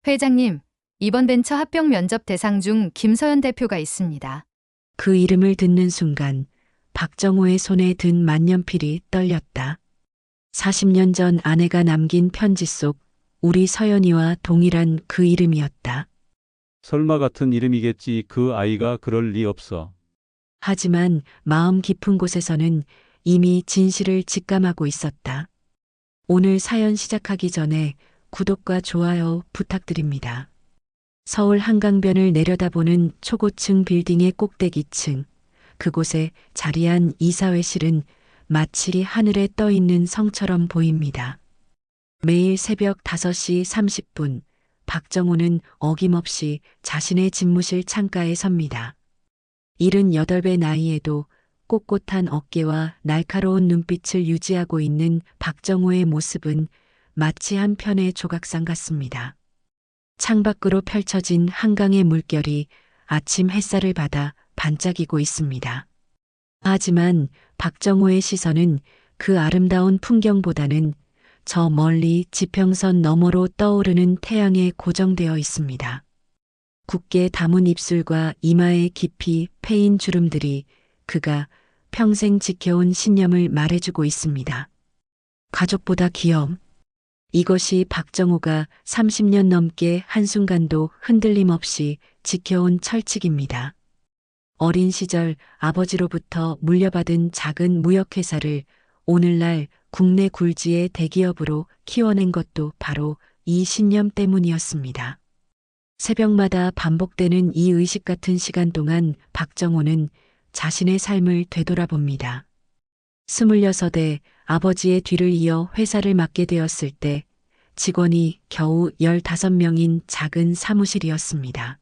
회장님, 이번 벤처 합병 면접 대상 중 김서연 대표가 있습니다. 그 이름을 듣는 순간 박정호의 손에 든 만년필이 떨렸다. 40년 전 아내가 남긴 편지 속 우리 서연이와 동일한 그 이름이었다. 설마 같은 이름이겠지. 그 아이가 그럴 리 없어. 하지만 마음 깊은 곳에서는 이미 진실을 직감하고 있었다. 오늘 사연 시작하기 전에 구독과 좋아요 부탁드립니다. 서울 한강변을 내려다보는 초고층 빌딩의 꼭대기층, 그곳에 자리한 이사회실은 마치 하늘에 떠 있는 성처럼 보입니다. 매일 새벽 5시 30분, 박정호는 어김없이 자신의 집무실 창가에 섭니다. 78배 나이에도 꼿꼿한 어깨와 날카로운 눈빛을 유지하고 있는 박정호의 모습은 마치 한 편의 조각상 같습니다. 창밖으로 펼쳐진 한강의 물결이 아침 햇살을 받아 반짝이고 있습니다. 하지만 박정호의 시선은 그 아름다운 풍경보다는 저 멀리 지평선 너머로 떠오르는 태양에 고정되어 있습니다. 굳게 담은 입술과 이마에 깊이 패인 주름들이 그가 평생 지켜온 신념을 말해주고 있습니다. 가족보다 기업. 이것이 박정호가 30년 넘게 한순간도 흔들림 없이 지켜온 철칙입니다. 어린 시절 아버지로부터 물려받은 작은 무역회사를 오늘날 국내 굴지의 대기업으로 키워낸 것도 바로 이 신념 때문이었습니다. 새벽마다 반복되는 이 의식 같은 시간 동안 박정호는 자신의 삶을 되돌아봅니다. 26에 아버지의 뒤를 이어 회사를 맡게 되었을 때 직원이 겨우 15명인 작은 사무실이었습니다.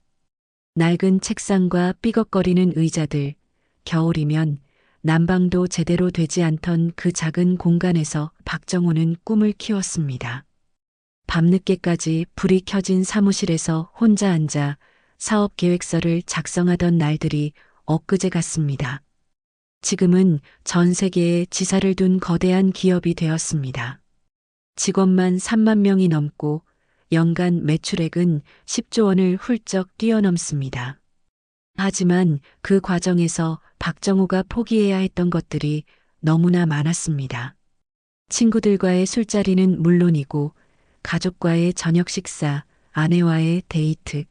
낡은 책상과 삐걱거리는 의자들, 겨울이면 난방도 제대로 되지 않던 그 작은 공간에서 박정호는 꿈을 키웠습니다. 밤늦게까지 불이 켜진 사무실에서 혼자 앉아 사업 계획서를 작성하던 날들이 엊그제 같습니다. 지금은 전 세계에 지사를 둔 거대한 기업이 되었습니다. 직원만 3만 명이 넘고 연간 매출액은 10조 원을 훌쩍 뛰어넘습니다. 하지만 그 과정에서 박정호가 포기해야 했던 것들이 너무나 많았습니다. 친구들과의 술자리는 물론이고 가족과의 저녁 식사, 아내와의 데이트,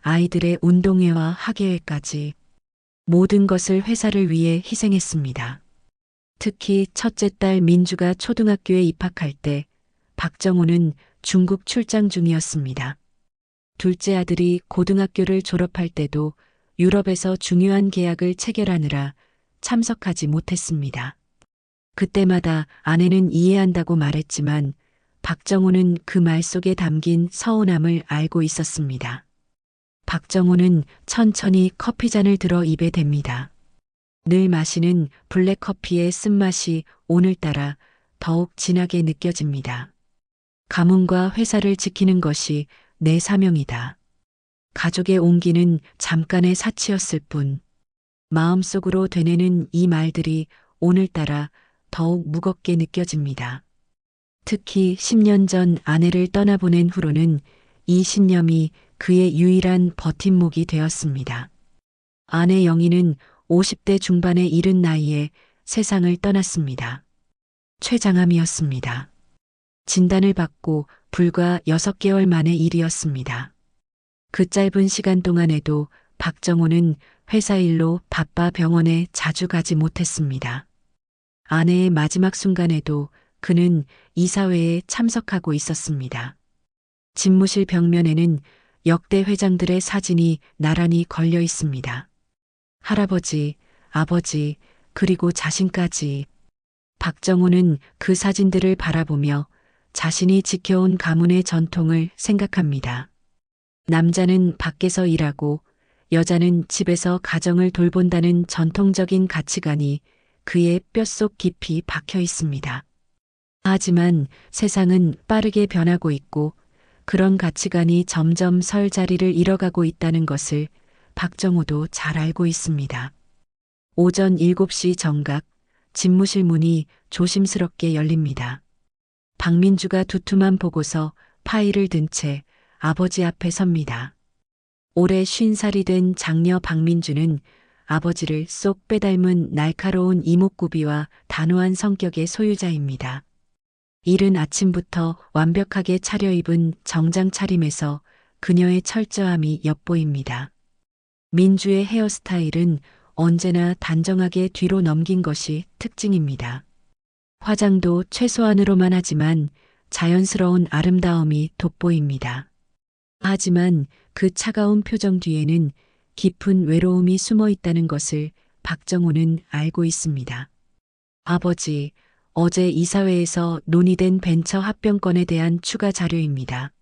아이들의 운동회와 학예회까지 모든 것을 회사를 위해 희생했습니다. 특히 첫째 딸 민주가 초등학교에 입학할 때 박정호는 중국 출장 중이었습니다. 둘째 아들이 고등학교를 졸업할 때도 유럽에서 중요한 계약을 체결하느라 참석하지 못했습니다. 그때마다 아내는 이해한다고 말했지만 박정호는 그 말 속에 담긴 서운함을 알고 있었습니다. 박정호는 천천히 커피잔을 들어 입에 댑니다. 늘 마시는 블랙커피의 쓴맛이 오늘따라 더욱 진하게 느껴집니다. 가문과 회사를 지키는 것이 내 사명이다. 가족의 온기는 잠깐의 사치였을 뿐 마음속으로 되뇌는 이 말들이 오늘따라 더욱 무겁게 느껴집니다. 특히 10년 전 아내를 떠나보낸 후로는 이 신념이 그의 유일한 버팀목이 되었습니다. 아내 영희는 50대 중반의 이른 나이에 세상을 떠났습니다. 췌장암이었습니다. 진단을 받고 불과 6개월 만의 일이었습니다. 그 짧은 시간 동안에도 박정호는 회사 일로 바빠 병원에 자주 가지 못했습니다. 아내의 마지막 순간에도 그는 이사회에 참석하고 있었습니다. 집무실 벽면에는 역대 회장들의 사진이 나란히 걸려 있습니다. 할아버지, 아버지, 그리고 자신까지. 박정호는 그 사진들을 바라보며 자신이 지켜온 가문의 전통을 생각합니다. 남자는 밖에서 일하고 여자는 집에서 가정을 돌본다는 전통적인 가치관이 그의 뼛속 깊이 박혀 있습니다. 하지만 세상은 빠르게 변하고 있고 그런 가치관이 점점 설 자리를 잃어가고 있다는 것을 박정호도 잘 알고 있습니다. 오전 7시 정각, 집무실 문이 조심스럽게 열립니다. 박민주가 두툼한 보고서 파일을 든 채 아버지 앞에 섭니다. 올해 50살이 된 장녀 박민주는 아버지를 쏙 빼닮은 날카로운 이목구비와 단호한 성격의 소유자입니다. 이른 아침부터 완벽하게 차려입은 정장 차림에서 그녀의 철저함이 엿보입니다. 민주의 헤어스타일은 언제나 단정하게 뒤로 넘긴 것이 특징입니다. 화장도 최소한으로만 하지만 자연스러운 아름다움이 돋보입니다. 하지만 그 차가운 표정 뒤에는 깊은 외로움이 숨어 있다는 것을 박정호는 알고 있습니다. 아버지, 어제 이사회에서 논의된 벤처 합병건에 대한 추가 자료입니다.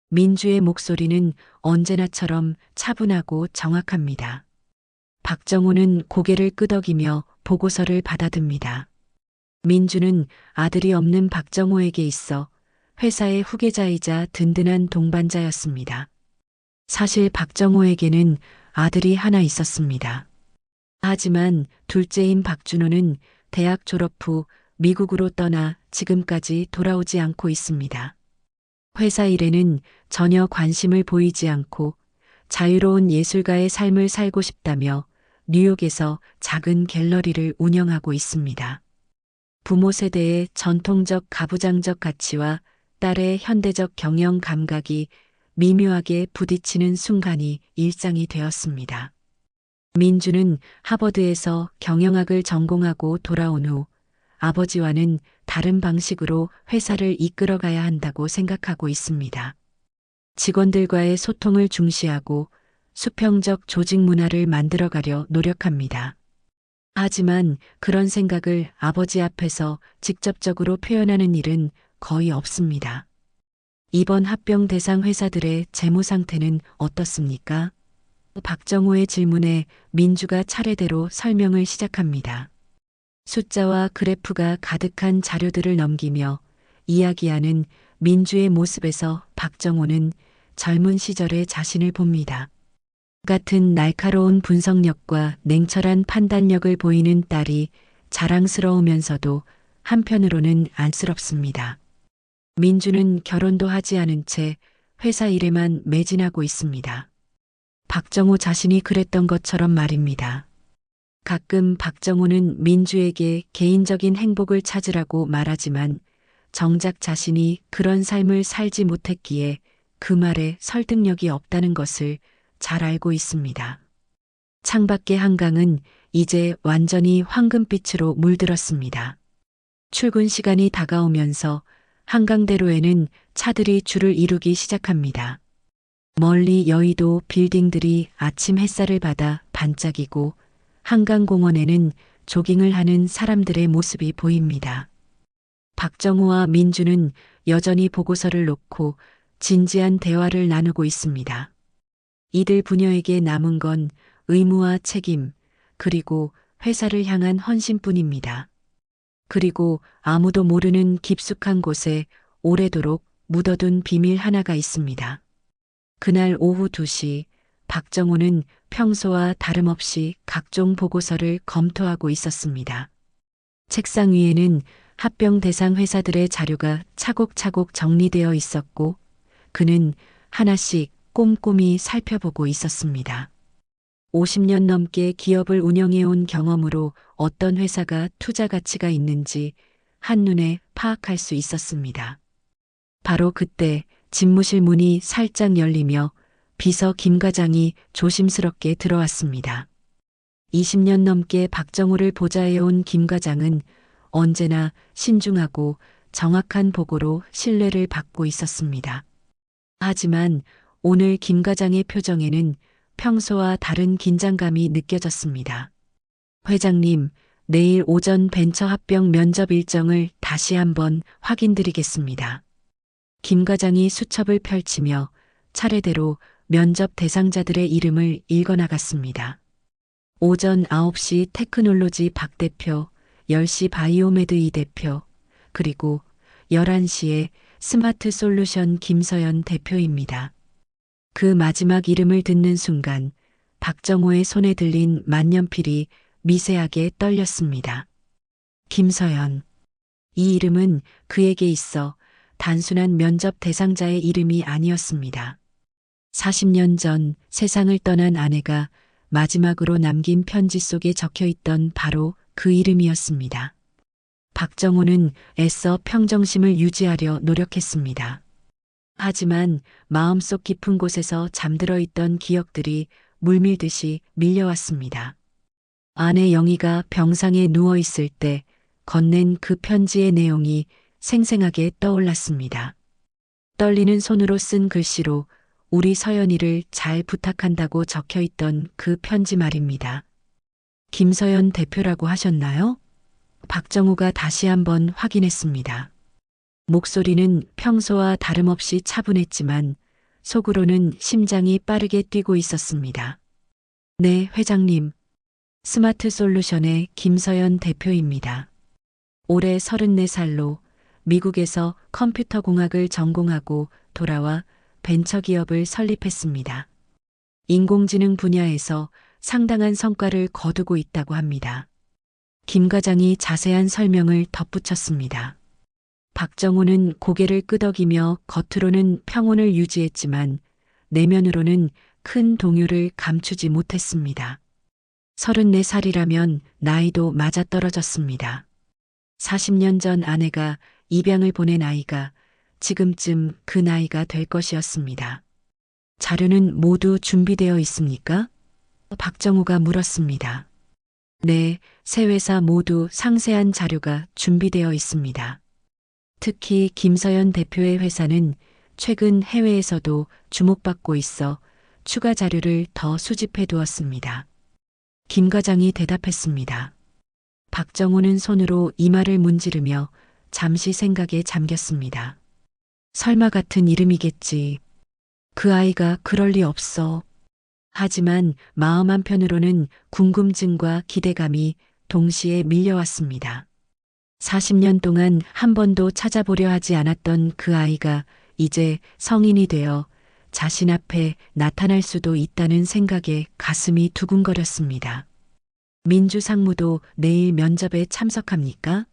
민주의 목소리는 언제나처럼 차분하고 정확합니다. 박정호는 고개를 끄덕이며 보고서를 받아듭니다. 민주는 아들이 없는 박정호에게 있어 회사의 후계자이자 든든한 동반자였습니다. 사실 박정호에게는 아들이 하나 있었습니다. 하지만 둘째인 박준호는 대학 졸업 후 미국으로 떠나 지금까지 돌아오지 않고 있습니다. 회사 일에는 전혀 관심을 보이지 않고 자유로운 예술가의 삶을 살고 싶다며 뉴욕에서 작은 갤러리를 운영하고 있습니다. 부모 세대의 전통적 가부장적 가치와 딸의 현대적 경영 감각이 미묘하게 부딪히는 순간이 일상이 되었습니다. 민주는 하버드에서 경영학을 전공하고 돌아온 후 아버지와는 다른 방식으로 회사를 이끌어가야 한다고 생각하고 있습니다. 직원들과의 소통을 중시하고 수평적 조직 문화를 만들어가려 노력합니다. 하지만 그런 생각을 아버지 앞에서 직접적으로 표현하는 일은 거의 없습니다. 이번 합병 대상 회사들의 재무 상태는 어떻습니까? 박정호의 질문에 민주가 차례대로 설명을 시작합니다. 숫자와 그래프가 가득한 자료들을 넘기며 이야기하는 민주의 모습에서 박정호는 젊은 시절의 자신을 봅니다. 같은 날카로운 분석력과 냉철한 판단력을 보이는 딸이 자랑스러우면서도 한편으로는 안쓰럽습니다. 민주는 결혼도 하지 않은 채 회사 일에만 매진하고 있습니다. 박정호 자신이 그랬던 것처럼 말입니다. 가끔 박정호는 민주에게 개인적인 행복을 찾으라고 말하지만 정작 자신이 그런 삶을 살지 못했기에 그 말에 설득력이 없다는 것을 잘 알고 있습니다. 창밖의 한강은 이제 완전히 황금빛으로 물들었습니다. 출근 시간이 다가오면서 한강대로에는 차들이 줄을 이루기 시작합니다. 멀리 여의도 빌딩들이 아침 햇살을 받아 반짝이고 한강공원에는 조깅을 하는 사람들의 모습이 보입니다. 박정호와 민주는 여전히 보고서를 놓고 진지한 대화를 나누고 있습니다. 이들 부녀에게 남은 건 의무와 책임, 그리고 회사를 향한 헌신뿐입니다. 그리고 아무도 모르는 깊숙한 곳에 오래도록 묻어둔 비밀 하나가 있습니다. 그날 오후 2시 박정호는 평소와 다름없이 각종 보고서를 검토하고 있었습니다. 책상 위에는 합병 대상 회사들의 자료가 차곡차곡 정리되어 있었고 그는 하나씩 꼼꼼히 살펴보고 있었습니다. 50년 넘게 기업을 운영해온 경험으로 어떤 회사가 투자 가치가 있는지 한눈에 파악할 수 있었습니다. 바로 그때 집무실 문이 살짝 열리며 비서 김 과장이 조심스럽게 들어왔습니다. 20년 넘게 박정호를 보좌해온 김 과장은 언제나 신중하고 정확한 보고로 신뢰를 받고 있었습니다. 하지만 오늘 김 과장의 표정에는 평소와 다른 긴장감이 느껴졌습니다. 회장님, 내일 오전 벤처 합병 면접 일정을 다시 한번 확인드리겠습니다. 김 과장이 수첩을 펼치며 차례대로 면접 대상자들의 이름을 읽어나갔습니다. 오전 9시 테크놀로지 박 대표, 10시 바이오메드 이 대표, 그리고 11시에 스마트 솔루션 김서연 대표입니다. 그 마지막 이름을 듣는 순간 박정호의 손에 들린 만년필이 미세하게 떨렸습니다. 김서연. 이 이름은 그에게 있어 단순한 면접 대상자의 이름이 아니었습니다. 40년 전 세상을 떠난 아내가 마지막으로 남긴 편지 속에 적혀 있던 바로 그 이름이었습니다. 박정호는 애써 평정심을 유지하려 노력했습니다. 하지만 마음속 깊은 곳에서 잠들어 있던 기억들이 물밀듯이 밀려왔습니다. 아내 영희가 병상에 누워 있을 때 건넨 그 편지의 내용이 생생하게 떠올랐습니다. 떨리는 손으로 쓴 글씨로 우리 서연이를 잘 부탁한다고 적혀 있던 그 편지 말입니다. 김서연 대표라고 하셨나요? 박정우가 다시 한번 확인했습니다. 목소리는 평소와 다름없이 차분했지만 속으로는 심장이 빠르게 뛰고 있었습니다. 네, 회장님. 스마트 솔루션의 김서연 대표입니다. 올해 34살로 미국에서 컴퓨터 공학을 전공하고 돌아와 벤처기업을 설립했습니다. 인공지능 분야에서 상당한 성과를 거두고 있다고 합니다. 김 과장이 자세한 설명을 덧붙였습니다. 박정호는 고개를 끄덕이며 겉으로는 평온을 유지했지만 내면으로는 큰 동요를 감추지 못했습니다. 34살이라면 나이도 맞아떨어졌습니다. 40년 전 아내가 입양을 보낸 아이가 지금쯤 그 나이가 될 것이었습니다. 자료는 모두 준비되어 있습니까? 박정호가 물었습니다. 네, 세 회사 모두 상세한 자료가 준비되어 있습니다. 특히 김서연 대표의 회사는 최근 해외에서도 주목받고 있어 추가 자료를 더 수집해 두었습니다. 김 과장이 대답했습니다. 박정호는 손으로 이마를 문지르며 잠시 생각에 잠겼습니다. 설마 같은 이름이겠지. 그 아이가 그럴 리 없어. 하지만 마음 한편으로는 궁금증과 기대감이 동시에 밀려왔습니다. 40년 동안 한 번도 찾아보려 하지 않았던 그 아이가 이제 성인이 되어 자신 앞에 나타날 수도 있다는 생각에 가슴이 두근거렸습니다. 민주 상무도 내일 면접에 참석합니까?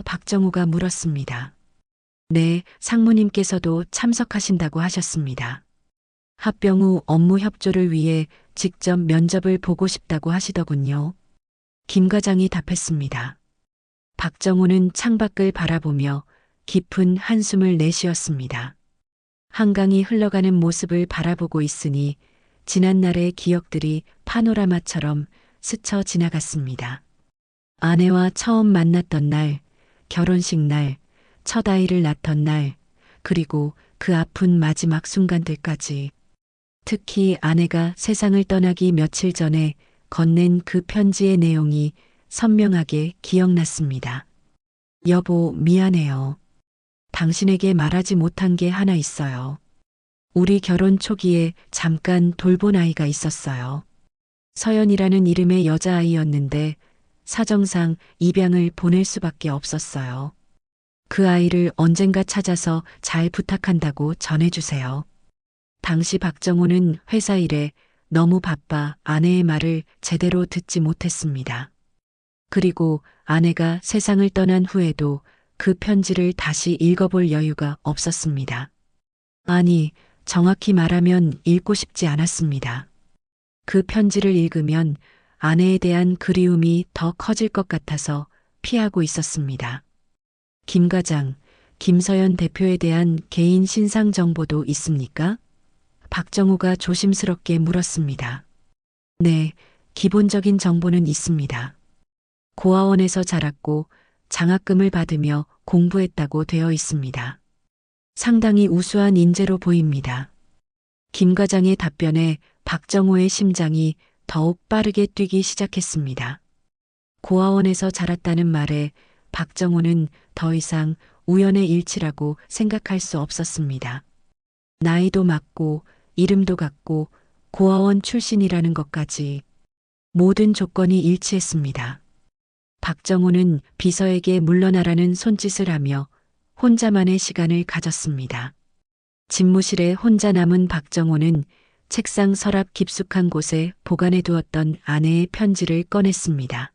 박정호가 물었습니다. 네, 상무님께서도 참석하신다고 하셨습니다. 합병 후 업무 협조를 위해 직접 면접을 보고 싶다고 하시더군요. 김 과장이 답했습니다. 박정호는 창밖을 바라보며 깊은 한숨을 내쉬었습니다. 한강이 흘러가는 모습을 바라보고 있으니 지난날의 기억들이 파노라마처럼 스쳐 지나갔습니다. 아내와 처음 만났던 날, 결혼식 날, 첫 아이를 낳던 날, 그리고 그 아픈 마지막 순간들까지. 특히 아내가 세상을 떠나기 며칠 전에 건넨 그 편지의 내용이 선명하게 기억났습니다. 여보, 미안해요. 당신에게 말하지 못한 게 하나 있어요. 우리 결혼 초기에 잠깐 돌본 아이가 있었어요. 서연이라는 이름의 여자아이였는데 사정상 입양을 보낼 수밖에 없었어요. 그 아이를 언젠가 찾아서 잘 부탁한다고 전해주세요. 당시 박정호는 회사 일에 너무 바빠 아내의 말을 제대로 듣지 못했습니다. 그리고 아내가 세상을 떠난 후에도 그 편지를 다시 읽어볼 여유가 없었습니다. 아니, 정확히 말하면 읽고 싶지 않았습니다. 그 편지를 읽으면 아내에 대한 그리움이 더 커질 것 같아서 피하고 있었습니다. 김 과장, 김서연 대표에 대한 개인 신상 정보도 있습니까? 박정호가 조심스럽게 물었습니다. 네, 기본적인 정보는 있습니다. 고아원에서 자랐고 장학금을 받으며 공부했다고 되어 있습니다. 상당히 우수한 인재로 보입니다. 김 과장의 답변에 박정호의 심장이 더욱 빠르게 뛰기 시작했습니다. 고아원에서 자랐다는 말에 박정호는 더 이상 우연의 일치라고 생각할 수 없었습니다. 나이도 맞고 이름도 같고 고아원 출신이라는 것까지 모든 조건이 일치했습니다. 박정호는 비서에게 물러나라는 손짓을 하며 혼자만의 시간을 가졌습니다. 집무실에 혼자 남은 박정호는 책상 서랍 깊숙한 곳에 보관해 두었던 아내의 편지를 꺼냈습니다.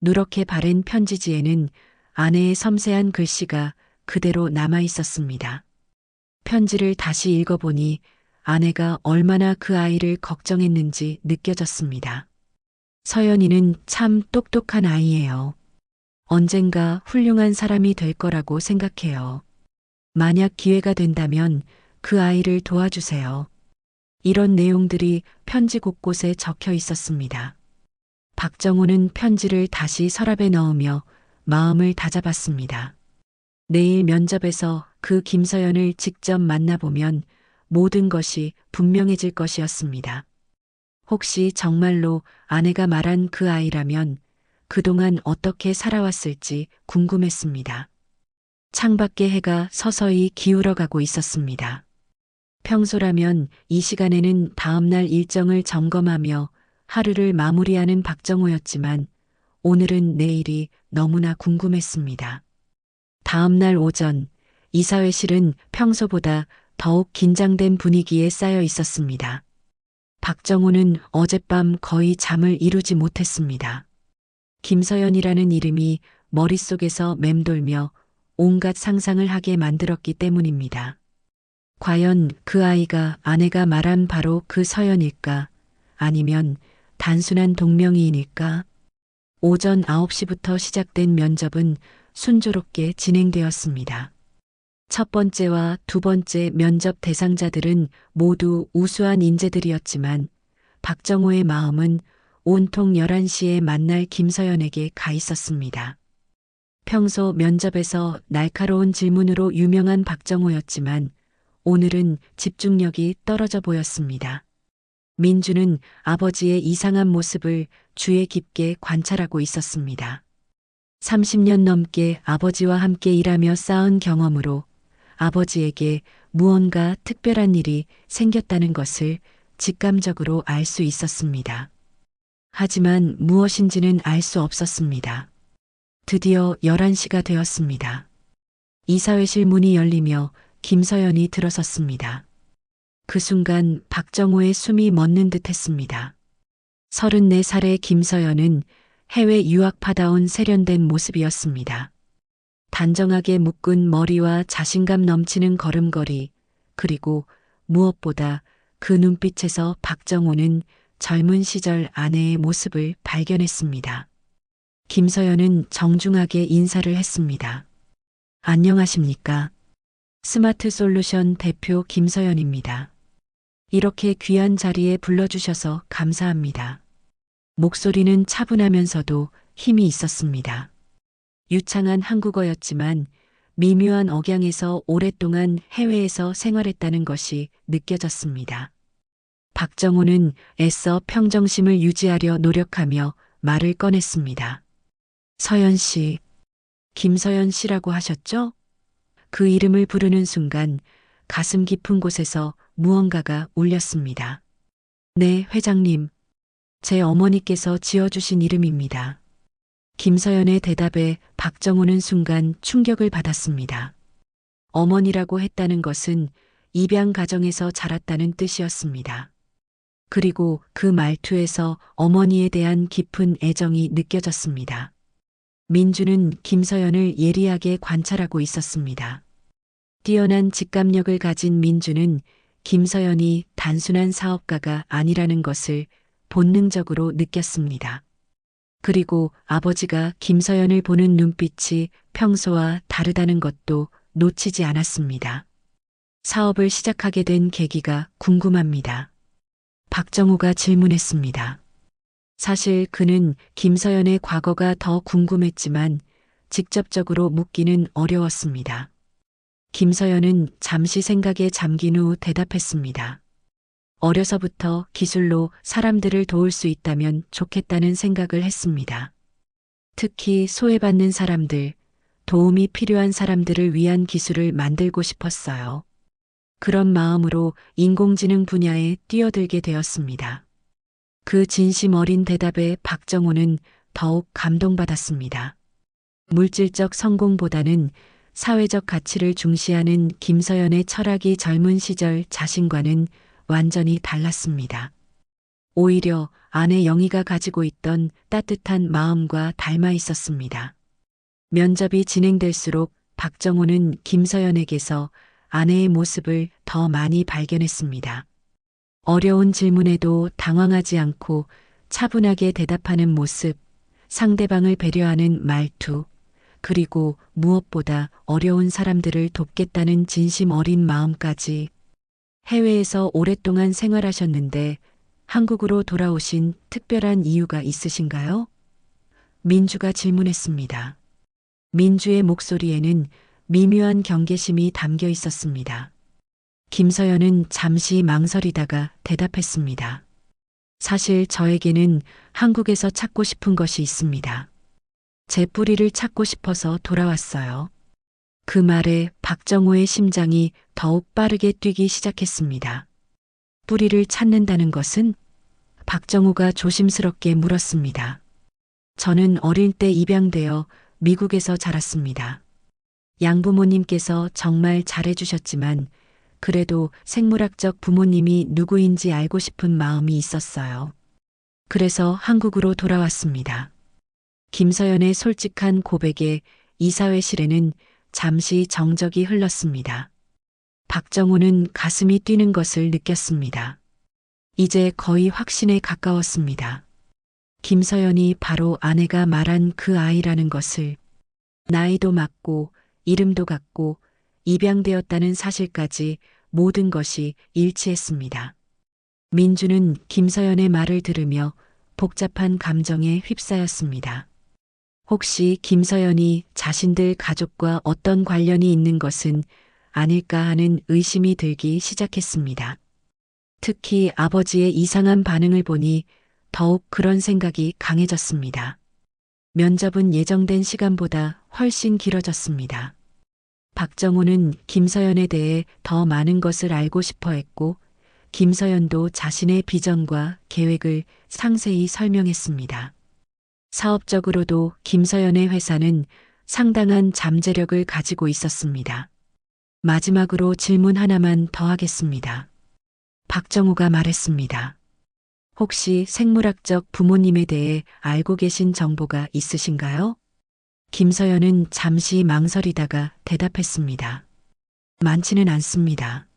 누렇게 바랜 편지지에는 아내의 섬세한 글씨가 그대로 남아 있었습니다. 편지를 다시 읽어보니 아내가 얼마나 그 아이를 걱정했는지 느껴졌습니다. 서연이는 참 똑똑한 아이예요. 언젠가 훌륭한 사람이 될 거라고 생각해요. 만약 기회가 된다면 그 아이를 도와주세요. 이런 내용들이 편지 곳곳에 적혀 있었습니다. 박정호는 편지를 다시 서랍에 넣으며 마음을 다잡았습니다. 내일 면접에서 그 김서연을 직접 만나보면 모든 것이 분명해질 것이었습니다. 혹시 정말로 아내가 말한 그 아이라면 그동안 어떻게 살아왔을지 궁금했습니다. 창밖에 해가 서서히 기울어가고 있었습니다. 평소라면 이 시간에는 다음날 일정을 점검하며 하루를 마무리하는 박정호였지만 오늘은 내일이 너무나 궁금했습니다. 다음날 오전, 이사회실은 평소보다 더욱 긴장된 분위기에 쌓여 있었습니다. 박정호는 어젯밤 거의 잠을 이루지 못했습니다. 김서연이라는 이름이 머릿속에서 맴돌며 온갖 상상을 하게 만들었기 때문입니다. 과연 그 아이가 아내가 말한 바로 그 서연일까? 아니면 단순한 동명이인일까? 오전 9시부터 시작된 면접은 순조롭게 진행되었습니다. 첫 번째와 두 번째 면접 대상자들은 모두 우수한 인재들이었지만 박정호의 마음은 온통 11시에 만날 김서연에게 가 있었습니다. 평소 면접에서 날카로운 질문으로 유명한 박정호였지만 오늘은 집중력이 떨어져 보였습니다. 민주는 아버지의 이상한 모습을 주의 깊게 관찰하고 있었습니다. 30년 넘게 아버지와 함께 일하며 쌓은 경험으로 아버지에게 무언가 특별한 일이 생겼다는 것을 직감적으로 알 수 있었습니다. 하지만 무엇인지는 알 수 없었습니다. 드디어 11시가 되었습니다. 이사회실 문이 열리며 김서연이 들어섰습니다. 그 순간 박정호의 숨이 멎는 듯 했습니다. 34살의 김서연은 해외 유학파다운 세련된 모습이었습니다. 단정하게 묶은 머리와 자신감 넘치는 걸음걸이, 그리고 무엇보다 그 눈빛에서 박정호는 젊은 시절 아내의 모습을 발견했습니다. 김서연은 정중하게 인사를 했습니다. 안녕하십니까? 스마트 솔루션 대표 김서연입니다. 이렇게 귀한 자리에 불러주셔서 감사합니다. 목소리는 차분하면서도 힘이 있었습니다. 유창한 한국어였지만 미묘한 억양에서 오랫동안 해외에서 생활했다는 것이 느껴졌습니다. 박정호는 애써 평정심을 유지하려 노력하며 말을 꺼냈습니다. 서연 씨, 김서연 씨라고 하셨죠? 그 이름을 부르는 순간 가슴 깊은 곳에서 무언가가 울렸습니다. 네, 회장님. 제 어머니께서 지어주신 이름입니다. 김서연의 대답에 박정호는 순간 충격을 받았습니다. 어머니라고 했다는 것은 입양 가정에서 자랐다는 뜻이었습니다. 그리고 그 말투에서 어머니에 대한 깊은 애정이 느껴졌습니다. 민주는 김서연을 예리하게 관찰하고 있었습니다. 뛰어난 직감력을 가진 민주는 김서연이 단순한 사업가가 아니라는 것을 본능적으로 느꼈습니다. 그리고 아버지가 김서연을 보는 눈빛이 평소와 다르다는 것도 놓치지 않았습니다. 사업을 시작하게 된 계기가 궁금합니다. 박정호가 질문했습니다. 사실 그는 김서연의 과거가 더 궁금했지만 직접적으로 묻기는 어려웠습니다. 김서연은 잠시 생각에 잠긴 후 대답했습니다. 어려서부터 기술로 사람들을 도울 수 있다면 좋겠다는 생각을 했습니다. 특히 소외받는 사람들, 도움이 필요한 사람들을 위한 기술을 만들고 싶었어요. 그런 마음으로 인공지능 분야에 뛰어들게 되었습니다. 그 진심 어린 대답에 박정호는 더욱 감동받았습니다. 물질적 성공보다는 사회적 가치를 중시하는 김서연의 철학이 젊은 시절 자신과는 완전히 달랐습니다. 오히려 아내 영희가 가지고 있던 따뜻한 마음과 닮아 있었습니다. 면접이 진행될수록 박정호는 김서연에게서 아내의 모습을 더 많이 발견했습니다. 어려운 질문에도 당황하지 않고 차분하게 대답하는 모습, 상대방을 배려하는 말투, 그리고 무엇보다 어려운 사람들을 돕겠다는 진심 어린 마음까지. 해외에서 오랫동안 생활하셨는데 한국으로 돌아오신 특별한 이유가 있으신가요? 민주가 질문했습니다. 민주의 목소리에는 미묘한 경계심이 담겨 있었습니다. 김서연은 잠시 망설이다가 대답했습니다. 사실 저에게는 한국에서 찾고 싶은 것이 있습니다. 제 뿌리를 찾고 싶어서 돌아왔어요. 그 말에 박정호의 심장이 더욱 빠르게 뛰기 시작했습니다. 뿌리를 찾는다는 것은? 박정호가 조심스럽게 물었습니다. 저는 어릴 때 입양되어 미국에서 자랐습니다. 양부모님께서 정말 잘해주셨지만 그래도 생물학적 부모님이 누구인지 알고 싶은 마음이 있었어요. 그래서 한국으로 돌아왔습니다. 김서연의 솔직한 고백에 이사회실에는 잠시 정적이 흘렀습니다. 박정호는 가슴이 뛰는 것을 느꼈습니다. 이제 거의 확신에 가까웠습니다. 김서연이 바로 아내가 말한 그 아이라는 것을, 나이도 맞고 이름도 같고 입양되었다는 사실까지 모든 것이 일치했습니다. 민주는 김서연의 말을 들으며 복잡한 감정에 휩싸였습니다. 혹시 김서연이 자신들 가족과 어떤 관련이 있는 것은 아닐까 하는 의심이 들기 시작했습니다. 특히 아버지의 이상한 반응을 보니 더욱 그런 생각이 강해졌습니다. 면접은 예정된 시간보다 훨씬 길어졌습니다. 박정호는 김서연에 대해 더 많은 것을 알고 싶어 했고, 김서연도 자신의 비전과 계획을 상세히 설명했습니다. 사업적으로도 김서연의 회사는 상당한 잠재력을 가지고 있었습니다. 마지막으로 질문 하나만 더 하겠습니다. 박정호가 말했습니다. 혹시 생물학적 부모님에 대해 알고 계신 정보가 있으신가요? 김서연은 잠시 망설이다가 대답했습니다. 많지는 않습니다.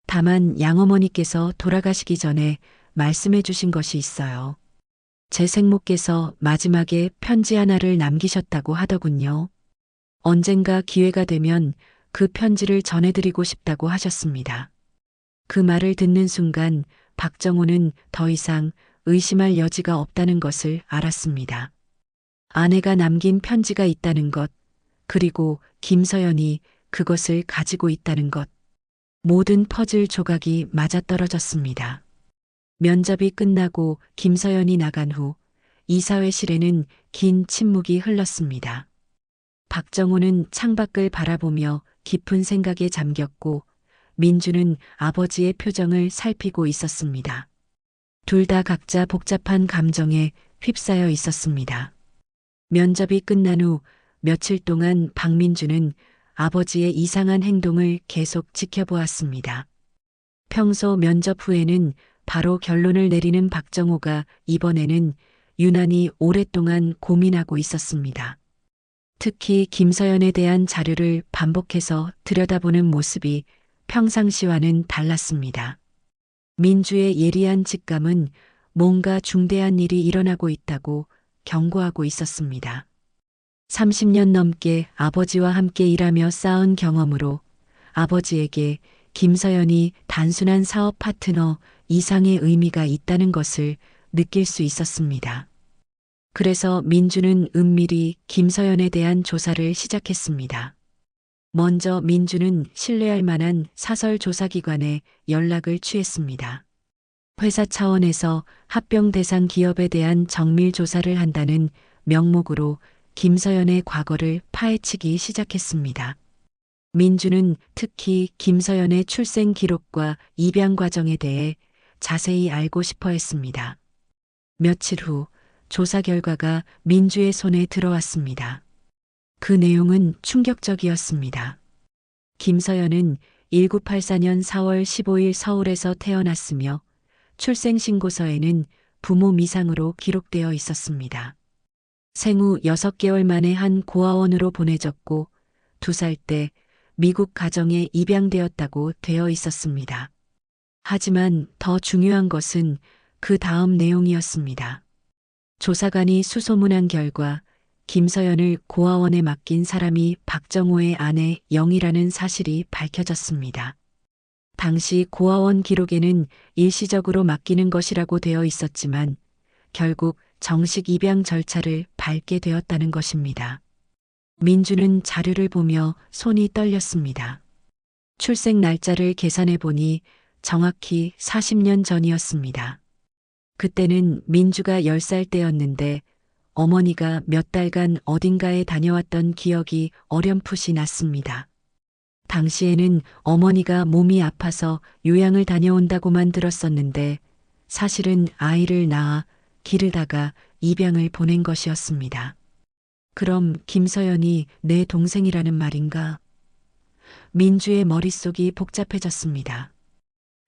다만 양어머니께서 돌아가시기 전에 말씀해 주신 것이 있어요. 제 생모께서 마지막에 편지 하나를 남기셨다고 하더군요. 언젠가 기회가 되면 그 편지를 전해드리고 싶다고 하셨습니다. 그 말을 듣는 순간 박정호는 더 이상 의심할 여지가 없다는 것을 알았습니다. 아내가 남긴 편지가 있다는 것, 그리고 김서연이 그것을 가지고 있다는 것. 모든 퍼즐 조각이 맞아떨어졌습니다. 면접이 끝나고 김서연이 나간 후 이사회실에는 긴 침묵이 흘렀습니다. 박정호는 창밖을 바라보며 깊은 생각에 잠겼고, 민주는 아버지의 표정을 살피고 있었습니다. 둘 다 각자 복잡한 감정에 휩싸여 있었습니다. 면접이 끝난 후 며칠 동안 박민주는 아버지의 이상한 행동을 계속 지켜보았습니다. 평소 면접 후에는 바로 결론을 내리는 박정호가 이번에는 유난히 오랫동안 고민하고 있었습니다. 특히 김서연에 대한 자료를 반복해서 들여다보는 모습이 평상시와는 달랐습니다. 민주의 예리한 직감은 뭔가 중대한 일이 일어나고 있다고 경고하고 있었습니다. 30년 넘게 아버지와 함께 일하며 쌓은 경험으로 아버지에게 김서연이 단순한 사업 파트너 이상의 의미가 있다는 것을 느낄 수 있었습니다. 그래서 민주는 은밀히 김서연에 대한 조사를 시작했습니다. 먼저 민주는 신뢰할 만한 사설 조사기관에 연락을 취했습니다. 회사 차원에서 합병 대상 기업에 대한 정밀 조사를 한다는 명목으로 김서연의 과거를 파헤치기 시작했습니다. 민주는 특히 김서연의 출생 기록과 입양 과정에 대해 자세히 알고 싶어 했습니다. 며칠 후 조사 결과가 민주의 손에 들어왔습니다. 그 내용은 충격적이었습니다. 김서연은 1984년 4월 15일 서울에서 태어났으며 출생신고서에는 부모 미상으로 기록되어 있었습니다. 생후 6개월 만에 한 고아원으로 보내졌고 2살 때 미국 가정에 입양되었다고 되어 있었습니다. 하지만 더 중요한 것은 그 다음 내용이었습니다. 조사관이 수소문한 결과 김서연을 고아원에 맡긴 사람이 박정호의 아내 영이라는 사실이 밝혀졌습니다. 당시 고아원 기록에는 일시적으로 맡기는 것이라고 되어 있었지만 결국 정식 입양 절차를 밟게 되었다는 것입니다. 민주는 자료를 보며 손이 떨렸습니다. 출생 날짜를 계산해 보니 정확히 40년 전이었습니다. 그때는 민주가 10살 때였는데 어머니가 몇 달간 어딘가에 다녀왔던 기억이 어렴풋이 났습니다. 당시에는 어머니가 몸이 아파서 요양을 다녀온다고만 들었었는데 사실은 아이를 낳아 기르다가 입양을 보낸 것이었습니다. 그럼 김서연이 내 동생이라는 말인가? 민주의 머릿속이 복잡해졌습니다.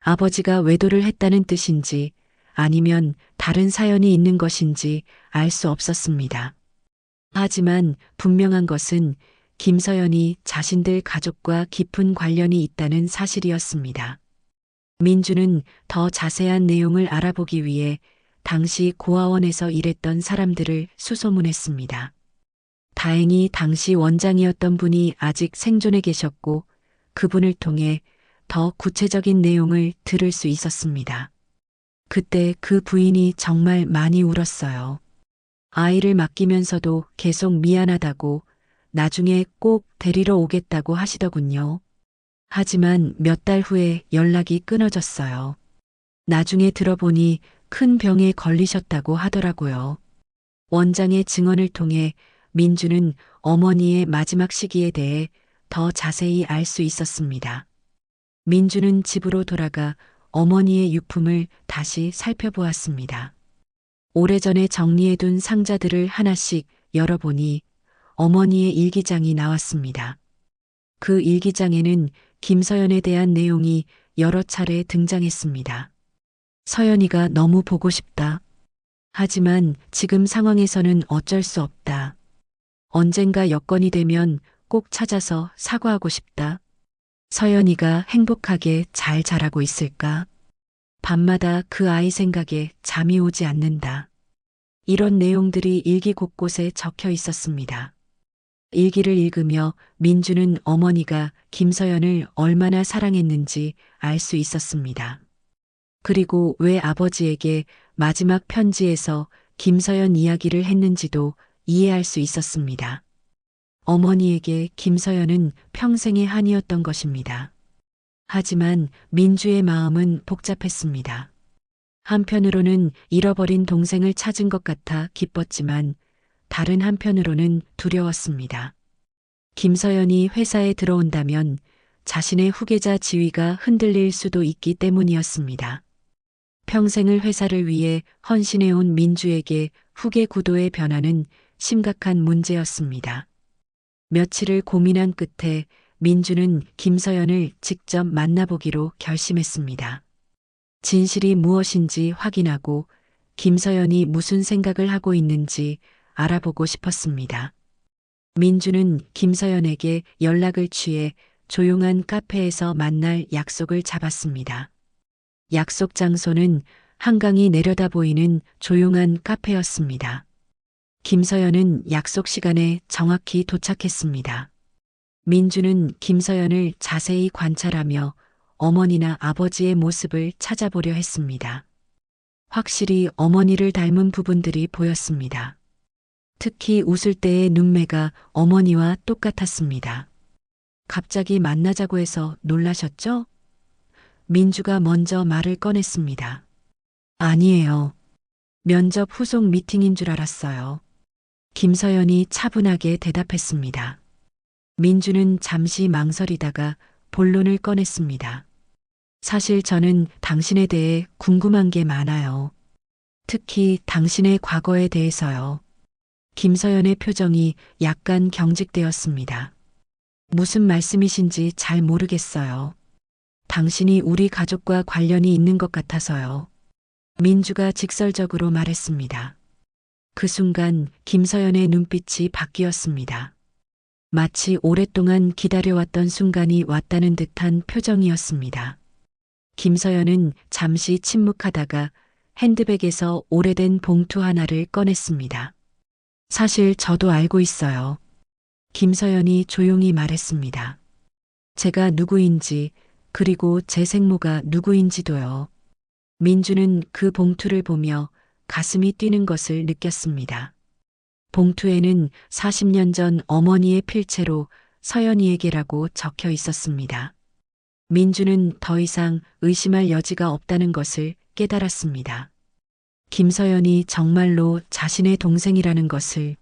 아버지가 외도를 했다는 뜻인지 아니면 다른 사연이 있는 것인지 알 수 없었습니다. 하지만 분명한 것은 김서연이 자신들 가족과 깊은 관련이 있다는 사실이었습니다. 민주는 더 자세한 내용을 알아보기 위해 당시 고아원에서 일했던 사람들을 수소문했습니다. 다행히 당시 원장이었던 분이 아직 생존해 계셨고 그분을 통해 더 구체적인 내용을 들을 수 있었습니다. 그때 그 부인이 정말 많이 울었어요. 아이를 맡기면서도 계속 미안하다고 나중에 꼭 데리러 오겠다고 하시더군요. 하지만 몇 달 후에 연락이 끊어졌어요. 나중에 들어보니 큰 병에 걸리셨다고 하더라고요. 원장의 증언을 통해 민주는 어머니의 마지막 시기에 대해 더 자세히 알 수 있었습니다. 민주는 집으로 돌아가 어머니의 유품을 다시 살펴보았습니다. 오래전에 정리해둔 상자들을 하나씩 열어보니 어머니의 일기장이 나왔습니다. 그 일기장에는 김서연에 대한 내용이 여러 차례 등장했습니다. 서연이가 너무 보고 싶다. 하지만 지금 상황에서는 어쩔 수 없다. 언젠가 여건이 되면 꼭 찾아서 사과하고 싶다. 서연이가 행복하게 잘 자라고 있을까? 밤마다 그 아이 생각에 잠이 오지 않는다. 이런 내용들이 일기 곳곳에 적혀 있었습니다. 일기를 읽으며 민주는 어머니가 김서연을 얼마나 사랑했는지 알 수 있었습니다. 그리고 왜 아버지에게 마지막 편지에서 김서연 이야기를 했는지도 이해할 수 있었습니다. 어머니에게 김서연은 평생의 한이었던 것입니다. 하지만 민주의 마음은 복잡했습니다. 한편으로는 잃어버린 동생을 찾은 것 같아 기뻤지만 다른 한편으로는 두려웠습니다. 김서연이 회사에 들어온다면 자신의 후계자 지위가 흔들릴 수도 있기 때문이었습니다. 평생을 회사를 위해 헌신해온 민주에게 후계 구도의 변화는 심각한 문제였습니다. 며칠을 고민한 끝에 민주는 김서연을 직접 만나보기로 결심했습니다. 진실이 무엇인지 확인하고 김서연이 무슨 생각을 하고 있는지 알아보고 싶었습니다. 민주는 김서연에게 연락을 취해 조용한 카페에서 만날 약속을 잡았습니다. 약속 장소는 한강이 내려다 보이는 조용한 카페였습니다. 김서연은 약속 시간에 정확히 도착했습니다. 민주는 김서연을 자세히 관찰하며 어머니나 아버지의 모습을 찾아보려 했습니다. 확실히 어머니를 닮은 부분들이 보였습니다. 특히 웃을 때의 눈매가 어머니와 똑같았습니다. 갑자기 만나자고 해서 놀라셨죠? 민주가 먼저 말을 꺼냈습니다. 아니에요. 면접 후속 미팅인 줄 알았어요. 김서연이 차분하게 대답했습니다. 민주는 잠시 망설이다가 본론을 꺼냈습니다. 사실 저는 당신에 대해 궁금한 게 많아요. 특히 당신의 과거에 대해서요. 김서연의 표정이 약간 경직되었습니다. 무슨 말씀이신지 잘 모르겠어요. 당신이 우리 가족과 관련이 있는 것 같아서요. 민주가 직설적으로 말했습니다. 그 순간 김서연의 눈빛이 바뀌었습니다. 마치 오랫동안 기다려왔던 순간이 왔다는 듯한 표정이었습니다. 김서연은 잠시 침묵하다가 핸드백에서 오래된 봉투 하나를 꺼냈습니다. 사실 저도 알고 있어요. 김서연이 조용히 말했습니다. 제가 누구인지, 그리고 제 생모가 누구인지도요. 민주는 그 봉투를 보며 가슴이 뛰는 것을 느꼈습니다. 봉투에는 40년 전 어머니의 필체로 서연이에게라고 적혀 있었습니다. 민주는 더 이상 의심할 여지가 없다는 것을 깨달았습니다. 김서연이 정말로 자신의 동생이라는 것을.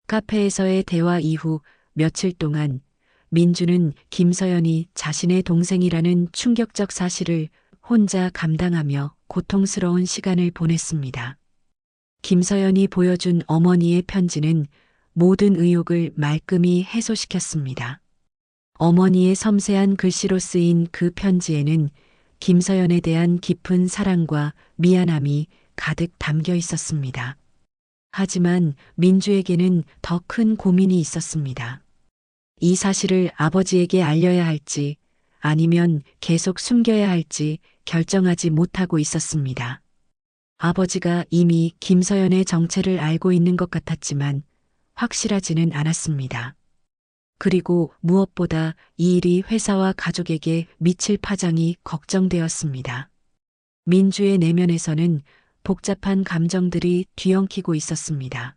카페에서의 대화 이후 며칠 동안 민주는 김서연이 자신의 동생이라는 충격적 사실을 혼자 감당하며 고통스러운 시간을 보냈습니다. 김서연이 보여준 어머니의 편지는 모든 의혹을 말끔히 해소시켰습니다. 어머니의 섬세한 글씨로 쓰인 그 편지에는 김서연에 대한 깊은 사랑과 미안함이 가득 담겨 있었습니다. 하지만 민주에게는 더 큰 고민이 있었습니다. 이 사실을 아버지에게 알려야 할지 아니면 계속 숨겨야 할지 결정하지 못하고 있었습니다. 아버지가 이미 김서연의 정체를 알고 있는 것 같았지만 확실하지는 않았습니다. 그리고 무엇보다 이 일이 회사와 가족에게 미칠 파장이 걱정되었습니다. 민주의 내면에서는 복잡한 감정들이 뒤엉키고 있었습니다.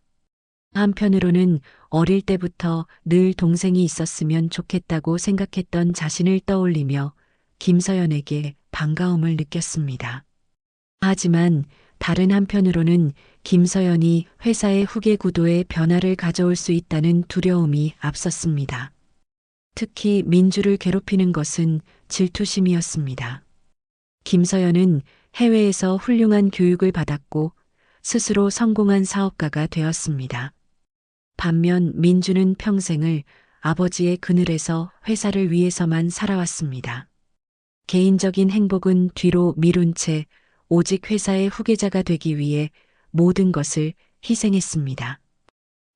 한편으로는 어릴 때부터 늘 동생이 있었으면 좋겠다고 생각했던 자신을 떠올리며 김서연에게 반가움을 느꼈습니다. 하지만 다른 한편으로는 김서연이 회사의 후계 구도에 변화를 가져올 수 있다는 두려움이 앞섰습니다. 특히 민주를 괴롭히는 것은 질투심이었습니다. 김서연은 해외에서 훌륭한 교육을 받았고 스스로 성공한 사업가가 되었습니다. 반면 민주는 평생을 아버지의 그늘에서 회사를 위해서만 살아왔습니다. 개인적인 행복은 뒤로 미룬 채 오직 회사의 후계자가 되기 위해 모든 것을 희생했습니다.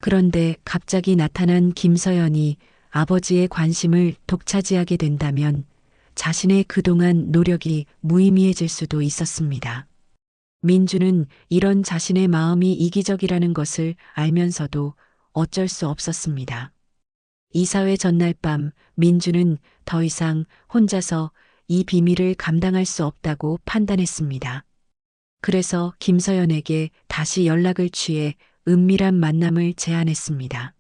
그런데 갑자기 나타난 김서연이 아버지의 관심을 독차지하게 된다면 자신의 그동안 노력이 무의미해질 수도 있었습니다. 민주는 이런 자신의 마음이 이기적이라는 것을 알면서도 어쩔 수 없었습니다. 이사회 전날 밤 민주는 더 이상 혼자서 이 비밀을 감당할 수 없다고 판단했습니다. 그래서 김서연에게 다시 연락을 취해 은밀한 만남을 제안했습니다.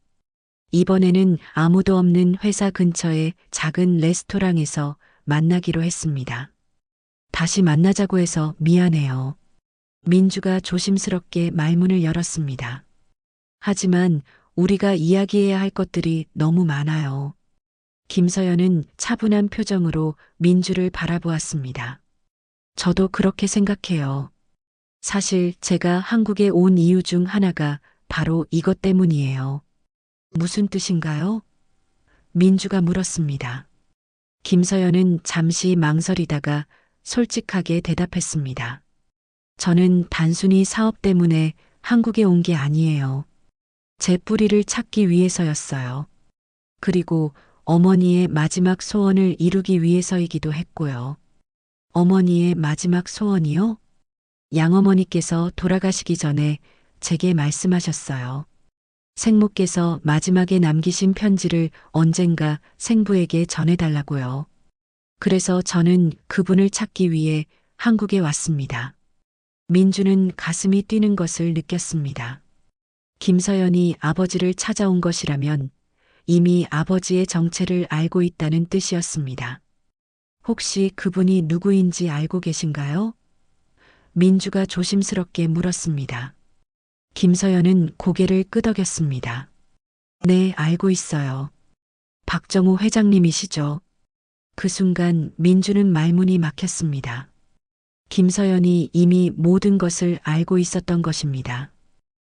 이번에는 아무도 없는 회사 근처의 작은 레스토랑에서 만나기로 했습니다. 다시 만나자고 해서 미안해요. 민주가 조심스럽게 말문을 열었습니다. 하지만 우리가 이야기해야 할 것들이 너무 많아요. 김서연은 차분한 표정으로 민주를 바라보았습니다. 저도 그렇게 생각해요. 사실 제가 한국에 온 이유 중 하나가 바로 이것 때문이에요. 무슨 뜻인가요? 민주가 물었습니다. 김서연은 잠시 망설이다가 솔직하게 대답했습니다. 저는 단순히 사업 때문에 한국에 온 게 아니에요. 제 뿌리를 찾기 위해서였어요. 그리고 어머니의 마지막 소원을 이루기 위해서이기도 했고요. 어머니의 마지막 소원이요? 양어머니께서 돌아가시기 전에 제게 말씀하셨어요. 생모께서 마지막에 남기신 편지를 언젠가 생부에게 전해달라고요. 그래서 저는 그분을 찾기 위해 한국에 왔습니다. 민주는 가슴이 뛰는 것을 느꼈습니다. 김서연이 아버지를 찾아온 것이라면 이미 아버지의 정체를 알고 있다는 뜻이었습니다. 혹시 그분이 누구인지 알고 계신가요? 민주가 조심스럽게 물었습니다. 김서연은 고개를 끄덕였습니다. 네, 알고 있어요. 박정호 회장님이시죠. 그 순간 민주는 말문이 막혔습니다. 김서연이 이미 모든 것을 알고 있었던 것입니다.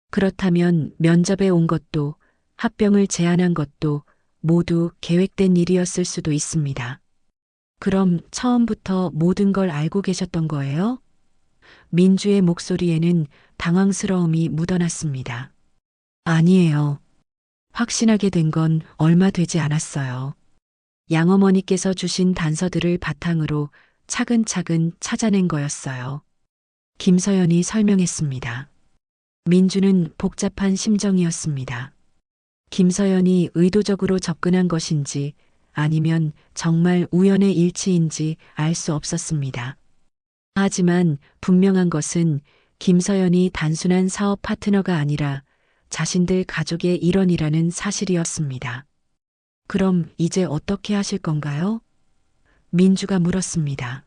그렇다면 면접에 온 것도 합병을 제안한 것도 모두 계획된 일이었을 수도 있습니다. 그럼 처음부터 모든 걸 알고 계셨던 거예요? 민주의 목소리에는 당황스러움이 묻어났습니다. 아니에요. 확신하게 된 건 얼마 되지 않았어요. 양어머니께서 주신 단서들을 바탕으로 차근차근 찾아낸 거였어요. 김서연이 설명했습니다. 민주는 복잡한 심정이었습니다. 김서연이 의도적으로 접근한 것인지 아니면 정말 우연의 일치인지 알 수 없었습니다. 하지만 분명한 것은 김서연이 단순한 사업 파트너가 아니라 자신들 가족의 일원이라는 사실이었습니다. 그럼 이제 어떻게 하실 건가요? 민주가 물었습니다.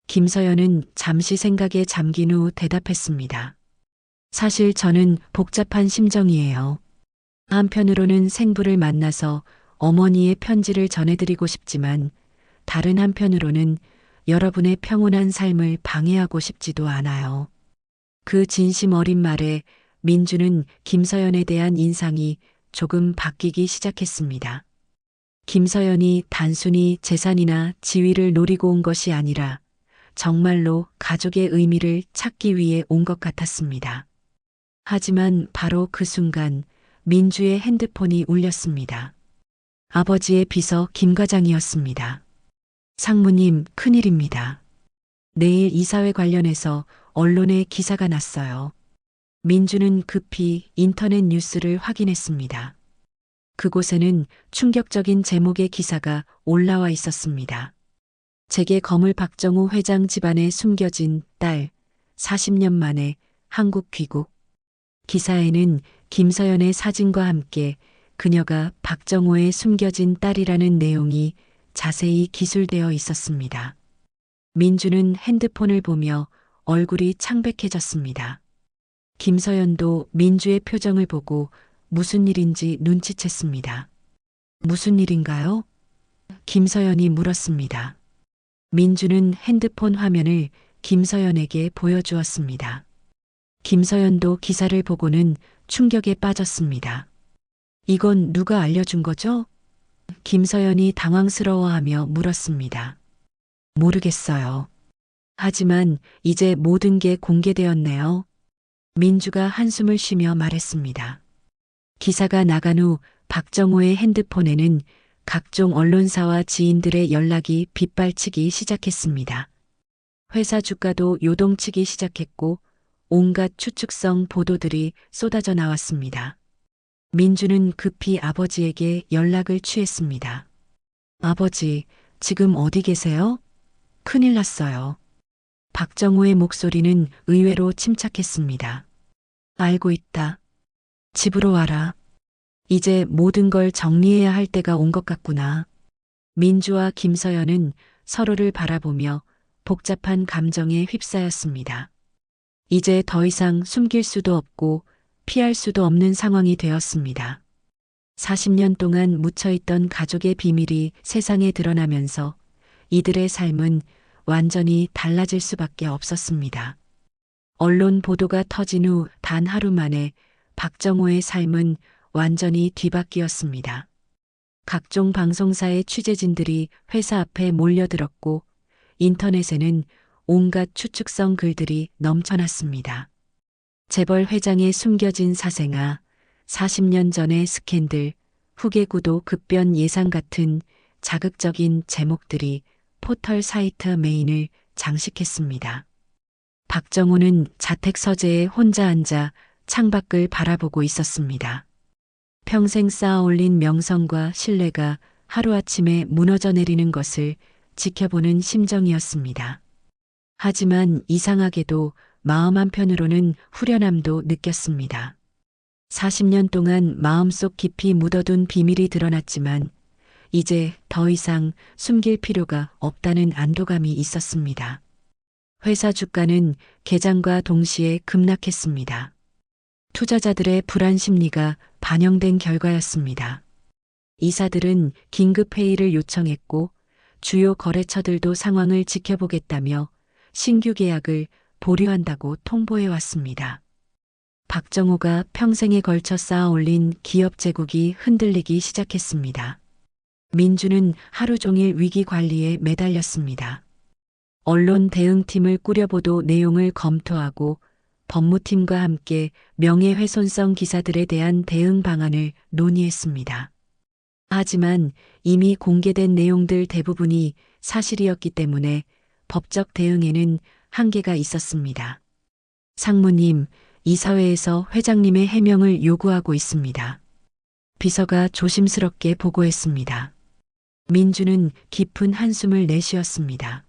김서연은 잠시 생각에 잠긴 후 대답했습니다. 사실 저는 복잡한 심정이에요. 한편으로는 생부를 만나서 어머니의 편지를 전해드리고 싶지만 다른 한편으로는 여러분의 평온한 삶을 방해하고 싶지도 않아요. 그 진심 어린 말에 민주는 김서연에 대한 인상이 조금 바뀌기 시작했습니다. 김서연이 단순히 재산이나 지위를 노리고 온 것이 아니라 정말로 가족의 의미를 찾기 위해 온 것 같았습니다. 하지만 바로 그 순간 민주의 핸드폰이 울렸습니다. 아버지의 비서 김 과장이었습니다. 상무님, 큰일입니다. 내일 이사회 관련해서 언론에 기사가 났어요. 민주는 급히 인터넷 뉴스를 확인했습니다. 그곳에는 충격적인 제목의 기사가 올라와 있었습니다. 재계 거물 박정우 회장 집안에 숨겨진 딸, 40년 만에 한국 귀국. 기사에는 김서연의 사진과 함께 그녀가 박정호의 숨겨진 딸이라는 내용이 자세히 기술되어 있었습니다. 민주는 핸드폰을 보며 얼굴이 창백해졌습니다. 김서연도 민주의 표정을 보고 무슨 일인지 눈치챘습니다. 무슨 일인가요? 김서연이 물었습니다. 민주는 핸드폰 화면을 김서연에게 보여주었습니다. 김서연도 기사를 보고는 충격에 빠졌습니다. 이건 누가 알려준 거죠? 김서연이 당황스러워하며 물었습니다. 모르겠어요. 하지만 이제 모든 게 공개되었네요. 민주가 한숨을 쉬며 말했습니다. 기사가 나간 후 박정호의 핸드폰에는 각종 언론사와 지인들의 연락이 빗발치기 시작했습니다. 회사 주가도 요동치기 시작했고 온갖 추측성 보도들이 쏟아져 나왔습니다. 민주는 급히 아버지에게 연락을 취했습니다. 아버지, 지금 어디 계세요? 큰일 났어요. 박정호의 목소리는 의외로 침착했습니다. 알고 있다. 집으로 와라. 이제 모든 걸 정리해야 할 때가 온 것 같구나. 민주와 김서연은 서로를 바라보며 복잡한 감정에 휩싸였습니다. 이제 더 이상 숨길 수도 없고 피할 수도 없는 상황이 되었습니다. 40년 동안 묻혀있던 가족의 비밀이 세상에 드러나면서 이들의 삶은 완전히 달라질 수밖에 없었습니다. 언론 보도가 터진 후 단 하루 만에 박정호의 삶은 완전히 뒤바뀌었습니다. 각종 방송사의 취재진들이 회사 앞에 몰려들었고 인터넷에는 온갖 추측성 글들이 넘쳐났습니다. 재벌 회장의 숨겨진 사생아, 40년 전의 스캔들, 후계 구도 급변 예상 같은 자극적인 제목들이 포털 사이트 메인을 장식했습니다. 박정호는 자택 서재에 혼자 앉아 창밖을 바라보고 있었습니다. 평생 쌓아올린 명성과 신뢰가 하루아침에 무너져 내리는 것을 지켜보는 심정이었습니다. 하지만 이상하게도 마음 한편으로는 후련함도 느꼈습니다. 40년 동안 마음속 깊이 묻어둔 비밀이 드러났지만 이제 더 이상 숨길 필요가 없다는 안도감이 있었습니다. 회사 주가는 개장과 동시에 급락했습니다. 투자자들의 불안 심리가 반영된 결과였습니다. 이사들은 긴급 회의를 요청했고 주요 거래처들도 상황을 지켜보겠다며 신규 계약을 보류한다고 통보해 왔습니다. 박정호가 평생에 걸쳐 쌓아올린 기업 제국이 흔들리기 시작했습니다. 민주는 하루 종일 위기 관리에 매달렸습니다. 언론 대응팀을 꾸려보도 내용을 검토하고 법무팀과 함께 명예훼손성 기사들에 대한 대응 방안을 논의했습니다. 하지만 이미 공개된 내용들 대부분이 사실이었기 때문에 법적 대응에는 한계가 있었습니다. 상무님, 이사회에서 회장님의 해명을 요구하고 있습니다. 비서가 조심스럽게 보고했습니다. 민주는 깊은 한숨을 내쉬었습니다.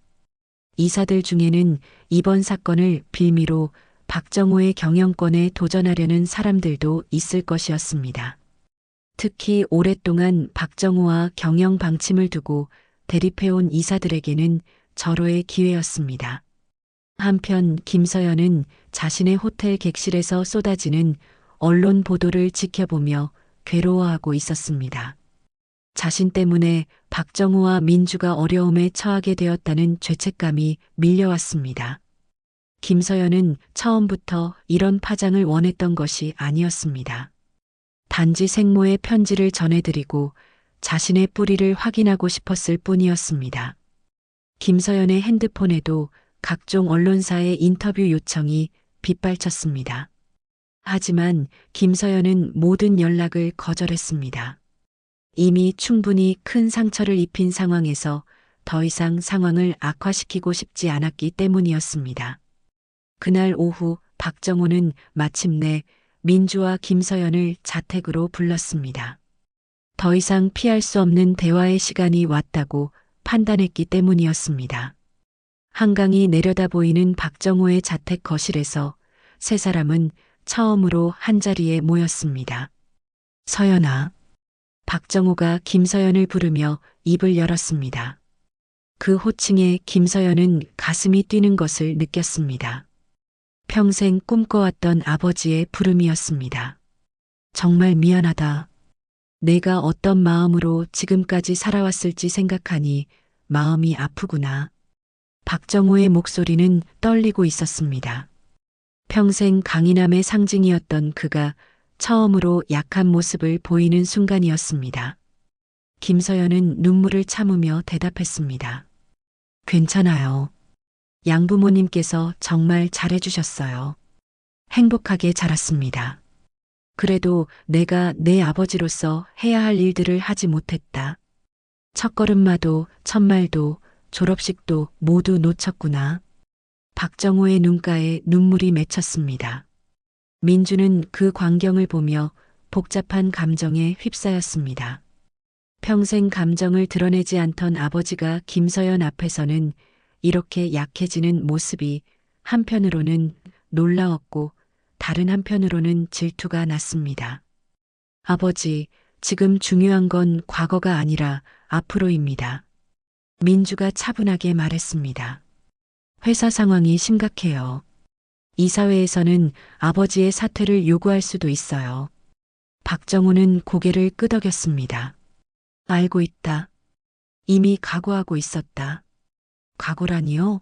이사들 중에는 이번 사건을 빌미로 박정호의 경영권에 도전하려는 사람들도 있을 것이었습니다. 특히 오랫동안 박정호와 경영 방침을 두고 대립해온 이사들에게는 절호의 기회였습니다. 한편 김서연은 자신의 호텔 객실에서 쏟아지는 언론 보도를 지켜보며 괴로워하고 있었습니다. 자신 때문에 박정호와 민주가 어려움에 처하게 되었다는 죄책감이 밀려왔습니다. 김서연은 처음부터 이런 파장을 원했던 것이 아니었습니다. 단지 생모의 편지를 전해드리고 자신의 뿌리를 확인하고 싶었을 뿐이었습니다. 김서연의 핸드폰에도 각종 언론사의 인터뷰 요청이 빗발쳤습니다. 하지만 김서연은 모든 연락을 거절했습니다. 이미 충분히 큰 상처를 입힌 상황에서 더 이상 상황을 악화시키고 싶지 않았기 때문이었습니다. 그날 오후 박정호는 마침내 민주와 김서연을 자택으로 불렀습니다. 더 이상 피할 수 없는 대화의 시간이 왔다고 판단했기 때문이었습니다. 한강이 내려다 보이는 박정호의 자택 거실에서 세 사람은 처음으로 한자리에 모였습니다. 서연아. 박정호가 김서연을 부르며 입을 열었습니다. 그 호칭에 김서연은 가슴이 뛰는 것을 느꼈습니다. 평생 꿈꿔왔던 아버지의 부름이었습니다. 정말 미안하다. 내가 어떤 마음으로 지금까지 살아왔을지 생각하니 마음이 아프구나. 박정호의 목소리는 떨리고 있었습니다. 평생 강인함의 상징이었던 그가 처음으로 약한 모습을 보이는 순간이었습니다. 김서연은 눈물을 참으며 대답했습니다. 괜찮아요. 양부모님께서 정말 잘해주셨어요. 행복하게 자랐습니다. 그래도 내가 내 아버지로서 해야 할 일들을 하지 못했다. 첫걸음마도 첫말도 졸업식도 모두 놓쳤구나. 박정호의 눈가에 눈물이 맺혔습니다. 민주는 그 광경을 보며 복잡한 감정에 휩싸였습니다. 평생 감정을 드러내지 않던 아버지가 김서연 앞에서는 이렇게 약해지는 모습이 한편으로는 놀라웠고 다른 한편으로는 질투가 났습니다. 아버지, 지금 중요한 건 과거가 아니라 앞으로입니다. 민주가 차분하게 말했습니다. 회사 상황이 심각해요. 이사회에서는 아버지의 사퇴를 요구할 수도 있어요. 박정호는 고개를 끄덕였습니다. 알고 있다. 이미 각오하고 있었다. 각오라니요?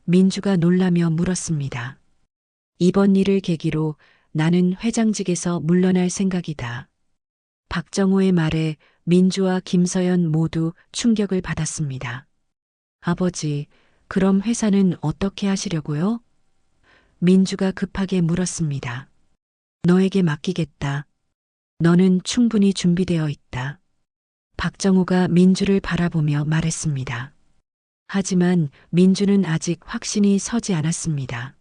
민주가 놀라며 물었습니다. 이번 일을 계기로 나는 회장직에서 물러날 생각이다. 박정호의 말에 민주와 김서연 모두 충격을 받았습니다. 아버지, 그럼 회사는 어떻게 하시려고요? 민주가 급하게 물었습니다. 너에게 맡기겠다. 너는 충분히 준비되어 있다. 박정호가 민주를 바라보며 말했습니다. 하지만 민주는 아직 확신이 서지 않았습니다.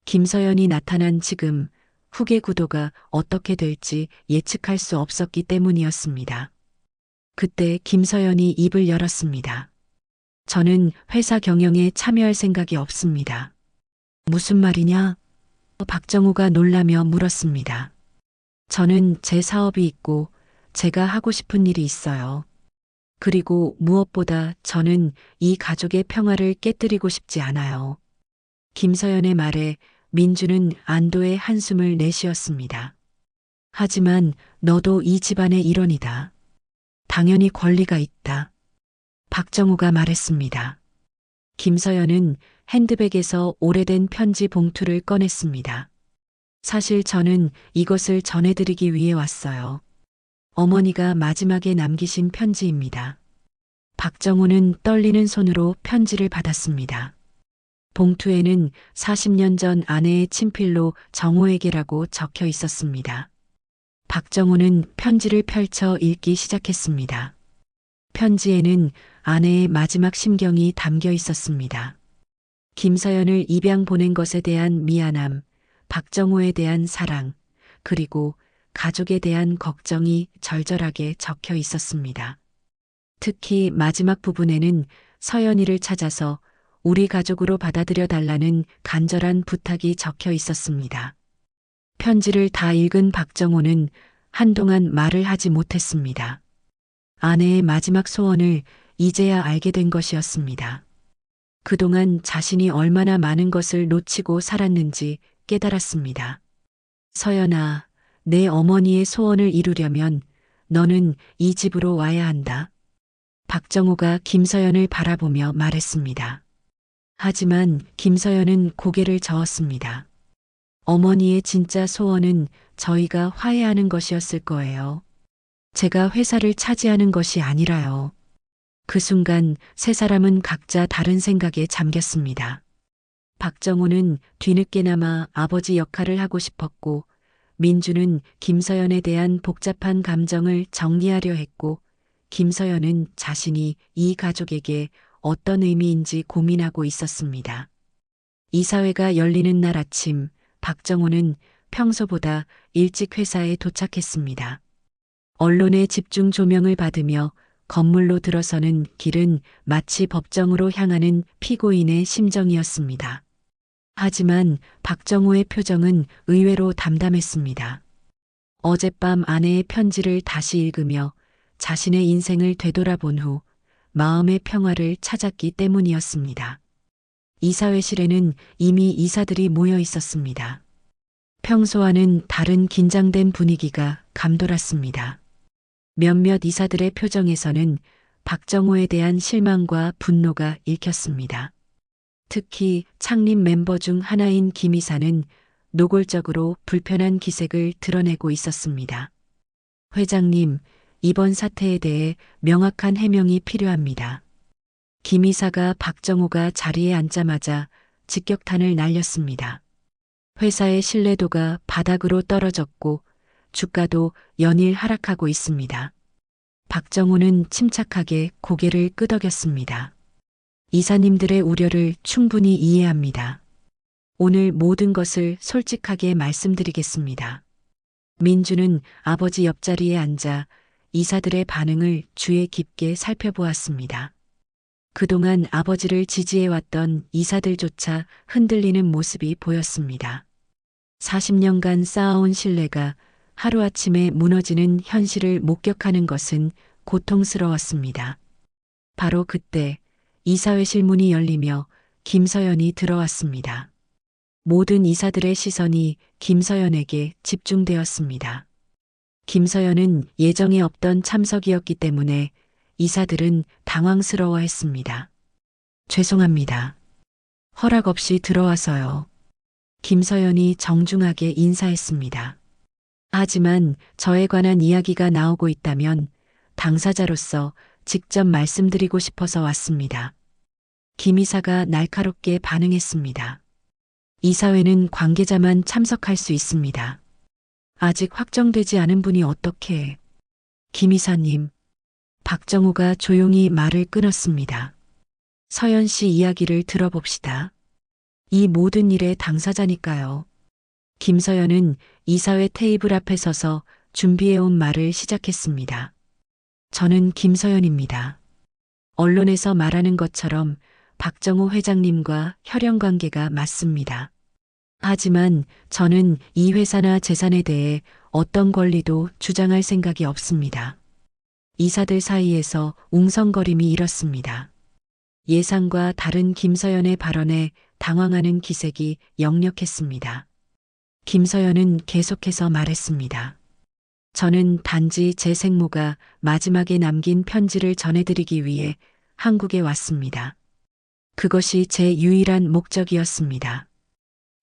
김서연이 나타난 지금 후계 구도가 어떻게 될지 예측할 수 없었기 때문이었습니다. 그때 김서연이 입을 열었습니다. 저는 회사 경영에 참여할 생각이 없습니다. 무슨 말이냐? 박정호가 놀라며 물었습니다. 저는 제 사업이 있고 제가 하고 싶은 일이 있어요. 그리고 무엇보다 저는 이 가족의 평화를 깨뜨리고 싶지 않아요. 김서연의 말에 민주는 안도의 한숨을 내쉬었습니다. 하지만 너도 이 집안의 일원이다. 당연히 권리가 있다. 박정호가 말했습니다. 김서연은 핸드백에서 오래된 편지 봉투를 꺼냈습니다. 사실 저는 이것을 전해드리기 위해 왔어요. 어머니가 마지막에 남기신 편지입니다. 박정호는 떨리는 손으로 편지를 받았습니다. 봉투에는 40년 전 아내의 친필로 정호에게라고 적혀 있었습니다. 박정호는 편지를 펼쳐 읽기 시작했습니다. 편지에는 아내의 마지막 심경이 담겨 있었습니다. 김서연을 입양 보낸 것에 대한 미안함, 박정호에 대한 사랑, 그리고 가족에 대한 걱정이 절절하게 적혀 있었습니다. 특히 마지막 부분에는 서연이를 찾아서 우리 가족으로 받아들여 달라는 간절한 부탁이 적혀 있었습니다. 편지를 다 읽은 박정호는 한동안 말을 하지 못했습니다. 아내의 마지막 소원을 이제야 알게 된 것이었습니다. 그동안 자신이 얼마나 많은 것을 놓치고 살았는지 깨달았습니다. 서연아, 내 어머니의 소원을 이루려면 너는 이 집으로 와야 한다. 박정호가 김서연을 바라보며 말했습니다. 하지만 김서연은 고개를 저었습니다. 어머니의 진짜 소원은 저희가 화해하는 것이었을 거예요. 제가 회사를 차지하는 것이 아니라요. 그 순간 세 사람은 각자 다른 생각에 잠겼습니다. 박정호는 뒤늦게나마 아버지 역할을 하고 싶었고, 민주는 김서연에 대한 복잡한 감정을 정리하려 했고, 김서연은 자신이 이 가족에게 어떤 의미인지 고민하고 있었습니다. 이사회가 열리는 날 아침, 박정호는 평소보다 일찍 회사에 도착했습니다. 언론의 집중 조명을 받으며 건물로 들어서는 길은 마치 법정으로 향하는 피고인의 심정이었습니다. 하지만 박정호의 표정은 의외로 담담했습니다. 어젯밤 아내의 편지를 다시 읽으며 자신의 인생을 되돌아본 후 마음의 평화를 찾았기 때문이었습니다. 이사회실에는 이미 이사들이 모여 있었습니다. 평소와는 다른 긴장된 분위기가 감돌았습니다. 몇몇 이사들의 표정에서는 박정호에 대한 실망과 분노가 읽혔습니다. 특히 창립 멤버 중 하나인 김 이사는 노골적으로 불편한 기색을 드러내고 있었습니다. 회장님, 이번 사태에 대해 명확한 해명이 필요합니다. 김 이사가 박정호가 자리에 앉자마자 직격탄을 날렸습니다. 회사의 신뢰도가 바닥으로 떨어졌고 주가도 연일 하락하고 있습니다. 박정호는 침착하게 고개를 끄덕였습니다. 이사님들의 우려를 충분히 이해합니다. 오늘 모든 것을 솔직하게 말씀드리겠습니다. 민주는 아버지 옆자리에 앉아 이사들의 반응을 주의 깊게 살펴보았습니다. 그동안 아버지를 지지해왔던 이사들조차 흔들리는 모습이 보였습니다. 40년간 쌓아온 신뢰가 하루아침에 무너지는 현실을 목격하는 것은 고통스러웠습니다. 바로 그때 이사회실 문이 열리며 김서연이 들어왔습니다. 모든 이사들의 시선이 김서연에게 집중되었습니다. 김서연은 예정에 없던 참석이었기 때문에 이사들은 당황스러워했습니다. 죄송합니다. 허락 없이 들어와서요. 김서연이 정중하게 인사했습니다. 하지만 저에 관한 이야기가 나오고 있다면 당사자로서 직접 말씀드리고 싶어서 왔습니다. 김 이사가 날카롭게 반응했습니다. 이사회는 관계자만 참석할 수 있습니다. 아직 확정되지 않은 분이 어떻게... 김 이사님, 박정호가 조용히 말을 끊었습니다. 서연 씨 이야기를 들어봅시다. 이 모든 일의 당사자니까요. 김서연은 이사회 테이블 앞에 서서 준비해온 말을 시작했습니다. 저는 김서연입니다. 언론에서 말하는 것처럼 박정호 회장님과 혈연 관계가 맞습니다. 하지만 저는 이 회사나 재산에 대해 어떤 권리도 주장할 생각이 없습니다. 이사들 사이에서 웅성거림이 일었습니다. 예상과 다른 김서연의 발언에 당황하는 기색이 역력했습니다. 김서연은 계속해서 말했습니다. 저는 단지 제 생모가 마지막에 남긴 편지를 전해드리기 위해 한국에 왔습니다. 그것이 제 유일한 목적이었습니다.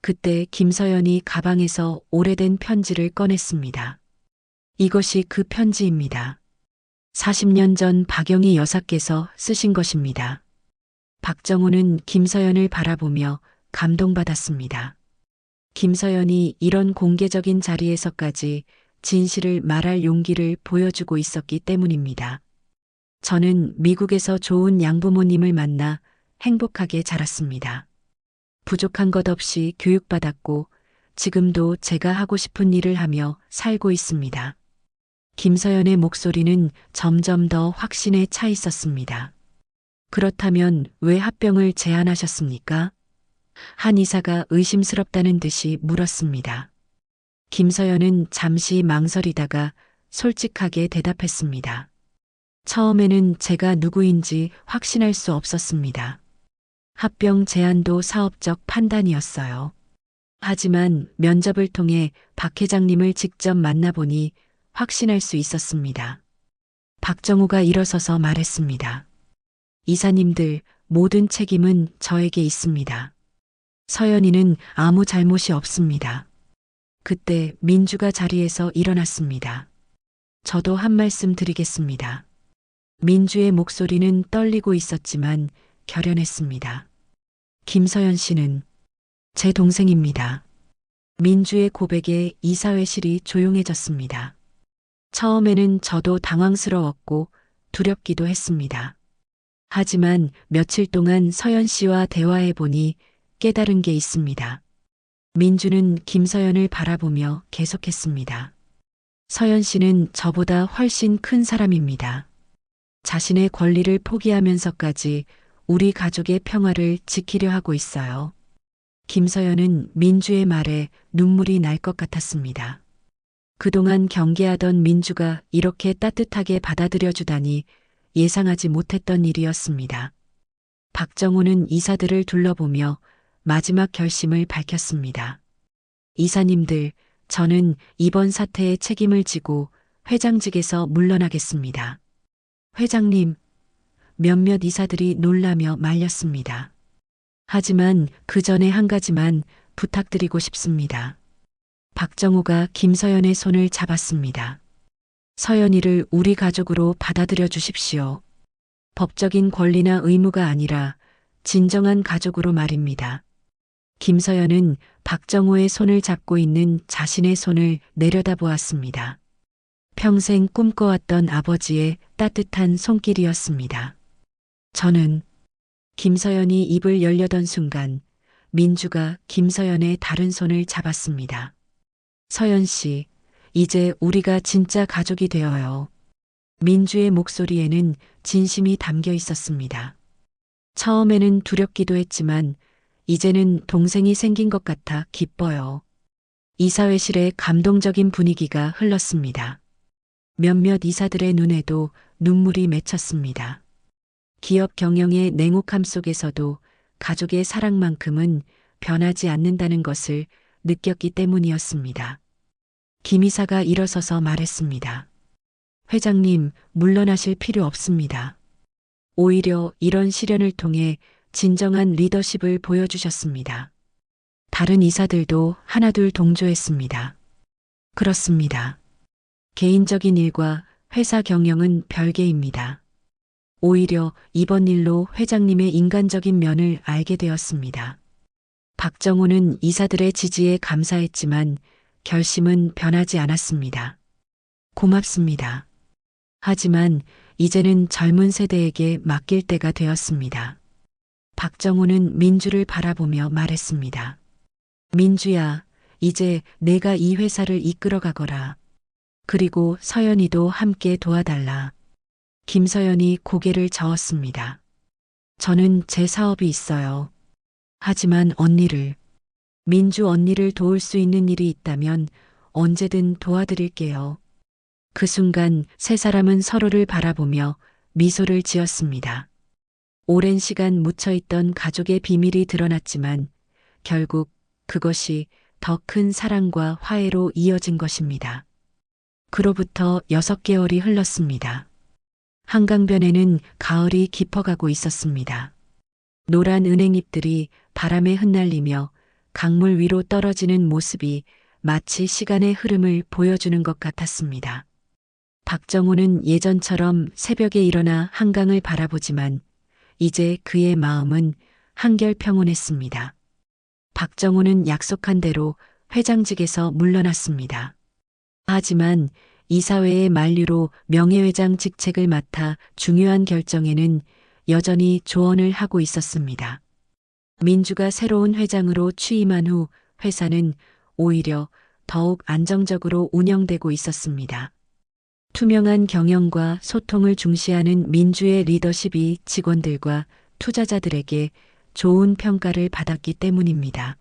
그때 김서연이 가방에서 오래된 편지를 꺼냈습니다. 이것이 그 편지입니다. 40년 전 박영희 여사께서 쓰신 것입니다. 박정호는 김서연을 바라보며 감동받았습니다. 김서연이 이런 공개적인 자리에서까지 진실을 말할 용기를 보여주고 있었기 때문입니다. 저는 미국에서 좋은 양부모님을 만나 행복하게 자랐습니다. 부족한 것 없이 교육받았고 지금도 제가 하고 싶은 일을 하며 살고 있습니다. 김서연의 목소리는 점점 더 확신에 차 있었습니다. 그렇다면 왜 합병을 제안하셨습니까? 한 이사가 의심스럽다는 듯이 물었습니다. 김서연은 잠시 망설이다가 솔직하게 대답했습니다. 처음에는 제가 누구인지 확신할 수 없었습니다. 합병 제안도 사업적 판단이었어요. 하지만 면접을 통해 박 회장님을 직접 만나보니 확신할 수 있었습니다. 박정호가 일어서서 말했습니다. 이사님들, 모든 책임은 저에게 있습니다. 서연이는 아무 잘못이 없습니다. 그때 민주가 자리에서 일어났습니다. 저도 한 말씀 드리겠습니다. 민주의 목소리는 떨리고 있었지만 결연했습니다. 김서연 씨는 제 동생입니다. 민주의 고백에 이사회실이 조용해졌습니다. 처음에는 저도 당황스러웠고 두렵기도 했습니다. 하지만 며칠 동안 서연 씨와 대화해 보니 깨달은 게 있습니다. 민주는 김서연을 바라보며 계속했습니다. 서연 씨는 저보다 훨씬 큰 사람입니다. 자신의 권리를 포기하면서까지 우리 가족의 평화를 지키려 하고 있어요. 김서연은 민주의 말에 눈물이 날 것 같았습니다. 그동안 경계하던 민주가 이렇게 따뜻하게 받아들여주다니 예상하지 못했던 일이었습니다. 박정호는 이사들을 둘러보며 마지막 결심을 밝혔습니다. 이사님들, 저는 이번 사태에 책임을 지고 회장직에서 물러나겠습니다. 회장님, 몇몇 이사들이 놀라며 말렸습니다. 하지만 그 전에 한 가지만 부탁드리고 싶습니다. 박정호가 김서연의 손을 잡았습니다. 서연이를 우리 가족으로 받아들여 주십시오. 법적인 권리나 의무가 아니라 진정한 가족으로 말입니다. 김서연은 박정호의 손을 잡고 있는 자신의 손을 내려다보았습니다. 평생 꿈꿔왔던 아버지의 따뜻한 손길이었습니다. 저는 김서연이 입을 열려던 순간 민주가 김서연의 다른 손을 잡았습니다. 서연 씨, 이제 우리가 진짜 가족이 되어요. 민주의 목소리에는 진심이 담겨 있었습니다. 처음에는 두렵기도 했지만 이제는 동생이 생긴 것 같아 기뻐요. 이사회실에 감동적인 분위기가 흘렀습니다. 몇몇 이사들의 눈에도 눈물이 맺혔습니다. 기업 경영의 냉혹함 속에서도 가족의 사랑만큼은 변하지 않는다는 것을 느꼈기 때문이었습니다. 김 이사가 일어서서 말했습니다. 회장님, 물러나실 필요 없습니다. 오히려 이런 시련을 통해 진정한 리더십을 보여주셨습니다. 다른 이사들도 하나둘 동조했습니다. 그렇습니다. 개인적인 일과 회사 경영은 별개입니다. 오히려 이번 일로 회장님의 인간적인 면을 알게 되었습니다. 박정호는 이사들의 지지에 감사했지만 결심은 변하지 않았습니다. 고맙습니다. 하지만 이제는 젊은 세대에게 맡길 때가 되었습니다. 박정호는 민주를 바라보며 말했습니다. 민주야, 이제 내가 이 회사를 이끌어 가거라. 그리고 서연이도 함께 도와달라. 김서연이 고개를 저었습니다. 저는 제 사업이 있어요. 하지만 민주 언니를 도울 수 있는 일이 있다면 언제든 도와드릴게요. 그 순간 세 사람은 서로를 바라보며 미소를 지었습니다. 오랜 시간 묻혀있던 가족의 비밀이 드러났지만 결국 그것이 더 큰 사랑과 화해로 이어진 것입니다. 그로부터 6개월이 흘렀습니다. 한강변에는 가을이 깊어가고 있었습니다. 노란 은행잎들이 바람에 흩날리며 강물 위로 떨어지는 모습이 마치 시간의 흐름을 보여주는 것 같았습니다. 박정호는 예전처럼 새벽에 일어나 한강을 바라보지만 이제 그의 마음은 한결 평온했습니다. 박정호는 약속한 대로 회장직에서 물러났습니다. 하지만 이사회의 만류로 명예회장 직책을 맡아 중요한 결정에는 여전히 조언을 하고 있었습니다. 민주가 새로운 회장으로 취임한 후 회사는 오히려 더욱 안정적으로 운영되고 있었습니다. 투명한 경영과 소통을 중시하는 민주의 리더십이 직원들과 투자자들에게 좋은 평가를 받았기 때문입니다.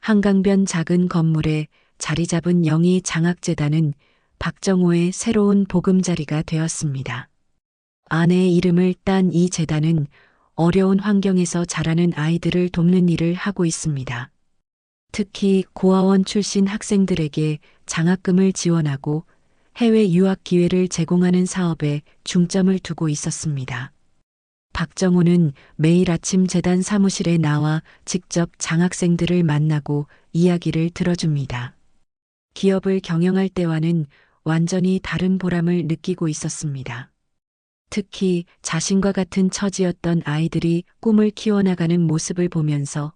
한강변 작은 건물에 자리 잡은 영희 장학재단은 박정호의 새로운 보금자리가 되었습니다. 아내의 이름을 딴 이 재단은 어려운 환경에서 자라는 아이들을 돕는 일을 하고 있습니다. 특히 고아원 출신 학생들에게 장학금을 지원하고 해외 유학 기회를 제공하는 사업에 중점을 두고 있었습니다. 박정호는 매일 아침 재단 사무실에 나와 직접 장학생들을 만나고 이야기를 들어줍니다. 기업을 경영할 때와는 완전히 다른 보람을 느끼고 있었습니다. 특히 자신과 같은 처지였던 아이들이 꿈을 키워나가는 모습을 보면서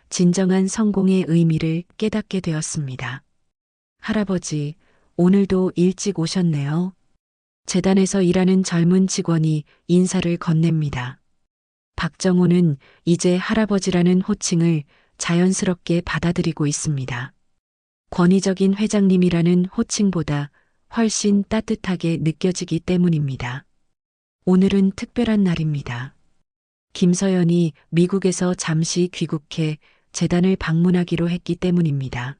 진정한 성공의 의미를 깨닫게 되었습니다. 할아버지, 오늘도 일찍 오셨네요. 재단에서 일하는 젊은 직원이 인사를 건넵니다. 박정호는 이제 할아버지라는 호칭을 자연스럽게 받아들이고 있습니다. 권위적인 회장님이라는 호칭보다 훨씬 따뜻하게 느껴지기 때문입니다. 오늘은 특별한 날입니다. 김서연이 미국에서 잠시 귀국해 재단을 방문하기로 했기 때문입니다.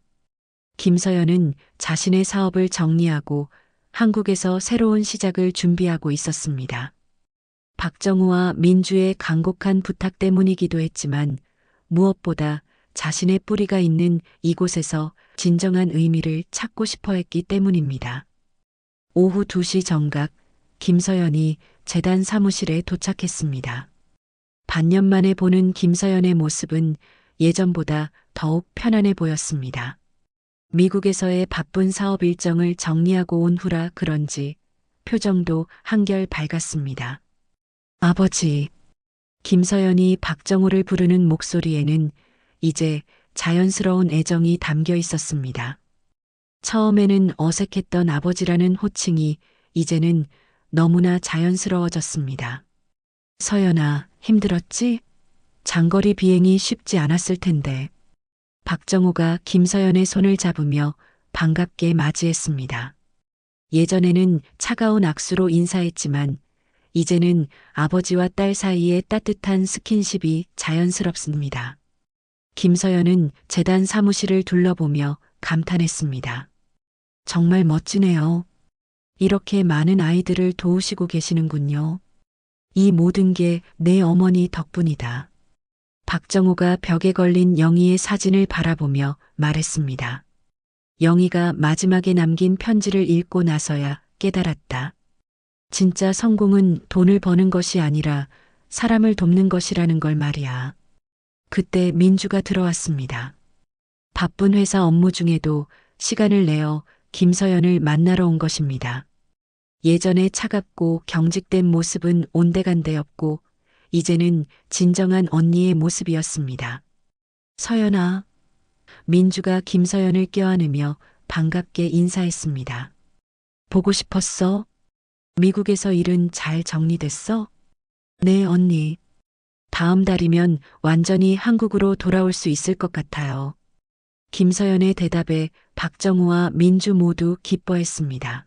김서연은 자신의 사업을 정리하고 한국에서 새로운 시작을 준비하고 있었습니다. 박정호와 민주의 간곡한 부탁 때문이기도 했지만 무엇보다 자신의 뿌리가 있는 이곳에서 진정한 의미를 찾고 싶어 했기 때문입니다. 오후 2시 정각, 김서연이 재단 사무실에 도착했습니다. 반년 만에 보는 김서연의 모습은 예전보다 더욱 편안해 보였습니다. 미국에서의 바쁜 사업 일정을 정리하고 온 후라 그런지 표정도 한결 밝았습니다. 아버지, 김서연이 박정호를 부르는 목소리에는 이제 자연스러운 애정이 담겨 있었습니다. 처음에는 어색했던 아버지라는 호칭이 이제는 너무나 자연스러워졌습니다. 서연아, 힘들었지? 장거리 비행이 쉽지 않았을 텐데. 박정호가 김서연의 손을 잡으며 반갑게 맞이했습니다. 예전에는 차가운 악수로 인사했지만 이제는 아버지와 딸 사이의 따뜻한 스킨십이 자연스럽습니다. 김서연은 재단 사무실을 둘러보며 감탄했습니다. 정말 멋지네요. 이렇게 많은 아이들을 도우시고 계시는군요. 이 모든 게 내 어머니 덕분이다. 박정호가 벽에 걸린 영희의 사진을 바라보며 말했습니다. 영희가 마지막에 남긴 편지를 읽고 나서야 깨달았다. 진짜 성공은 돈을 버는 것이 아니라 사람을 돕는 것이라는 걸 말이야. 그때 민주가 들어왔습니다. 바쁜 회사 업무 중에도 시간을 내어 김서연을 만나러 온 것입니다. 예전에 차갑고 경직된 모습은 온데간데 없고 이제는 진정한 언니의 모습이었습니다. 서연아. 민주가 김서연을 껴안으며 반갑게 인사했습니다. 보고 싶었어? 미국에서 일은 잘 정리됐어? 네, 언니. 다음 달이면 완전히 한국으로 돌아올 수 있을 것 같아요. 김서연의 대답에 박정우와 민주 모두 기뻐했습니다.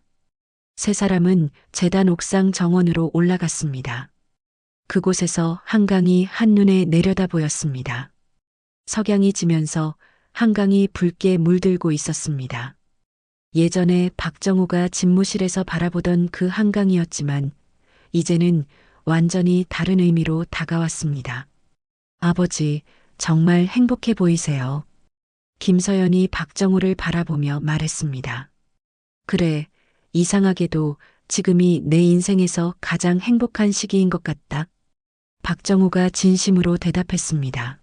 세 사람은 재단 옥상 정원으로 올라갔습니다. 그곳에서 한강이 한눈에 내려다 보였습니다. 석양이 지면서 한강이 붉게 물들고 있었습니다. 예전에 박정우가 집무실에서 바라보던 그 한강이었지만 이제는 완전히 다른 의미로 다가왔습니다. 아버지, 정말 행복해 보이세요. 김서연이 박정우를 바라보며 말했습니다. 그래, 이상하게도 지금이 내 인생에서 가장 행복한 시기인 것 같다. 박정우가 진심으로 대답했습니다.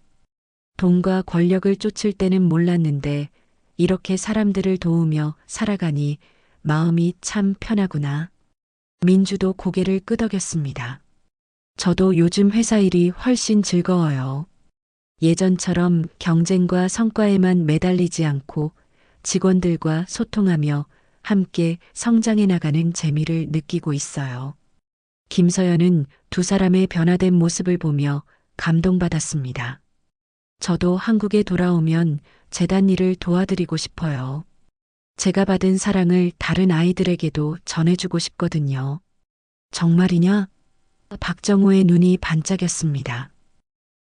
돈과 권력을 쫓을 때는 몰랐는데 이렇게 사람들을 도우며 살아가니 마음이 참 편하구나. 민주도 고개를 끄덕였습니다. 저도 요즘 회사 일이 훨씬 즐거워요. 예전처럼 경쟁과 성과에만 매달리지 않고 직원들과 소통하며 함께 성장해 나가는 재미를 느끼고 있어요. 김서연은 두 사람의 변화된 모습을 보며 감동받았습니다. 저도 한국에 돌아오면 재단 일을 도와드리고 싶어요. 제가 받은 사랑을 다른 아이들에게도 전해주고 싶거든요. 정말이냐? 박정호의 눈이 반짝였습니다.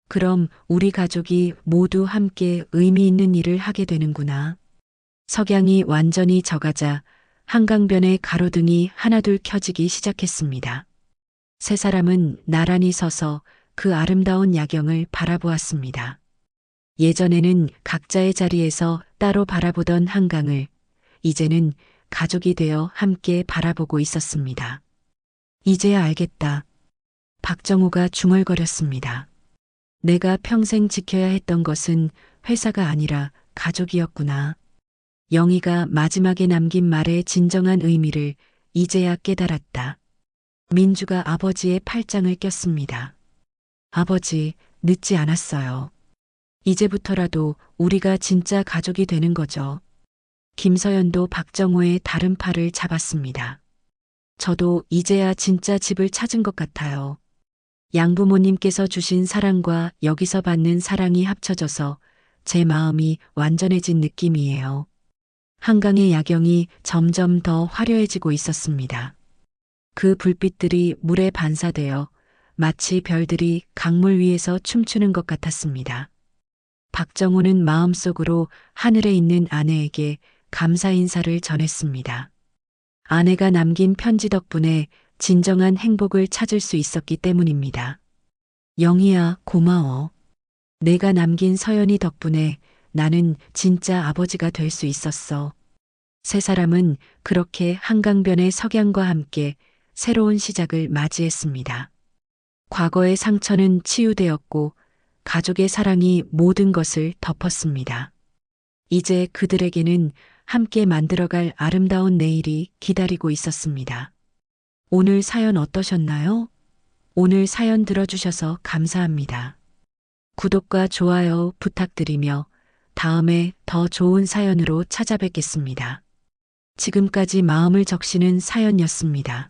그럼 우리 가족이 모두 함께 의미 있는 일을 하게 되는구나. 석양이 완전히 져가자 한강변의 가로등이 하나둘 켜지기 시작했습니다. 세 사람은 나란히 서서 그 아름다운 야경을 바라보았습니다. 예전에는 각자의 자리에서 따로 바라보던 한강을 이제는 가족이 되어 함께 바라보고 있었습니다. 이제야 알겠다. 박정호가 중얼거렸습니다. 내가 평생 지켜야 했던 것은 회사가 아니라 가족이었구나. 영희가 마지막에 남긴 말의 진정한 의미를 이제야 깨달았다. 민주가 아버지의 팔짱을 꼈습니다. 아버지, 늦지 않았어요. 이제부터라도 우리가 진짜 가족이 되는 거죠. 김서연도 박정호의 다른 팔을 잡았습니다. 저도 이제야 진짜 집을 찾은 것 같아요. 양부모님께서 주신 사랑과 여기서 받는 사랑이 합쳐져서 제 마음이 완전해진 느낌이에요. 한강의 야경이 점점 더 화려해지고 있었습니다. 그 불빛들이 물에 반사되어 마치 별들이 강물 위에서 춤추는 것 같았습니다. 박정호는 마음속으로 하늘에 있는 아내에게 감사 인사를 전했습니다. 아내가 남긴 편지 덕분에 진정한 행복을 찾을 수 있었기 때문입니다. 영희야, 고마워. 내가 남긴 서연이 덕분에 나는 진짜 아버지가 될 수 있었어. 세 사람은 그렇게 한강변의 석양과 함께 새로운 시작을 맞이했습니다. 과거의 상처는 치유되었고 가족의 사랑이 모든 것을 덮었습니다. 이제 그들에게는 함께 만들어갈 아름다운 내일이 기다리고 있었습니다. 오늘 사연 어떠셨나요? 오늘 사연 들어주셔서 감사합니다. 구독과 좋아요 부탁드리며 다음에 더 좋은 사연으로 찾아뵙겠습니다. 지금까지 마음을 적시는 사연이었습니다.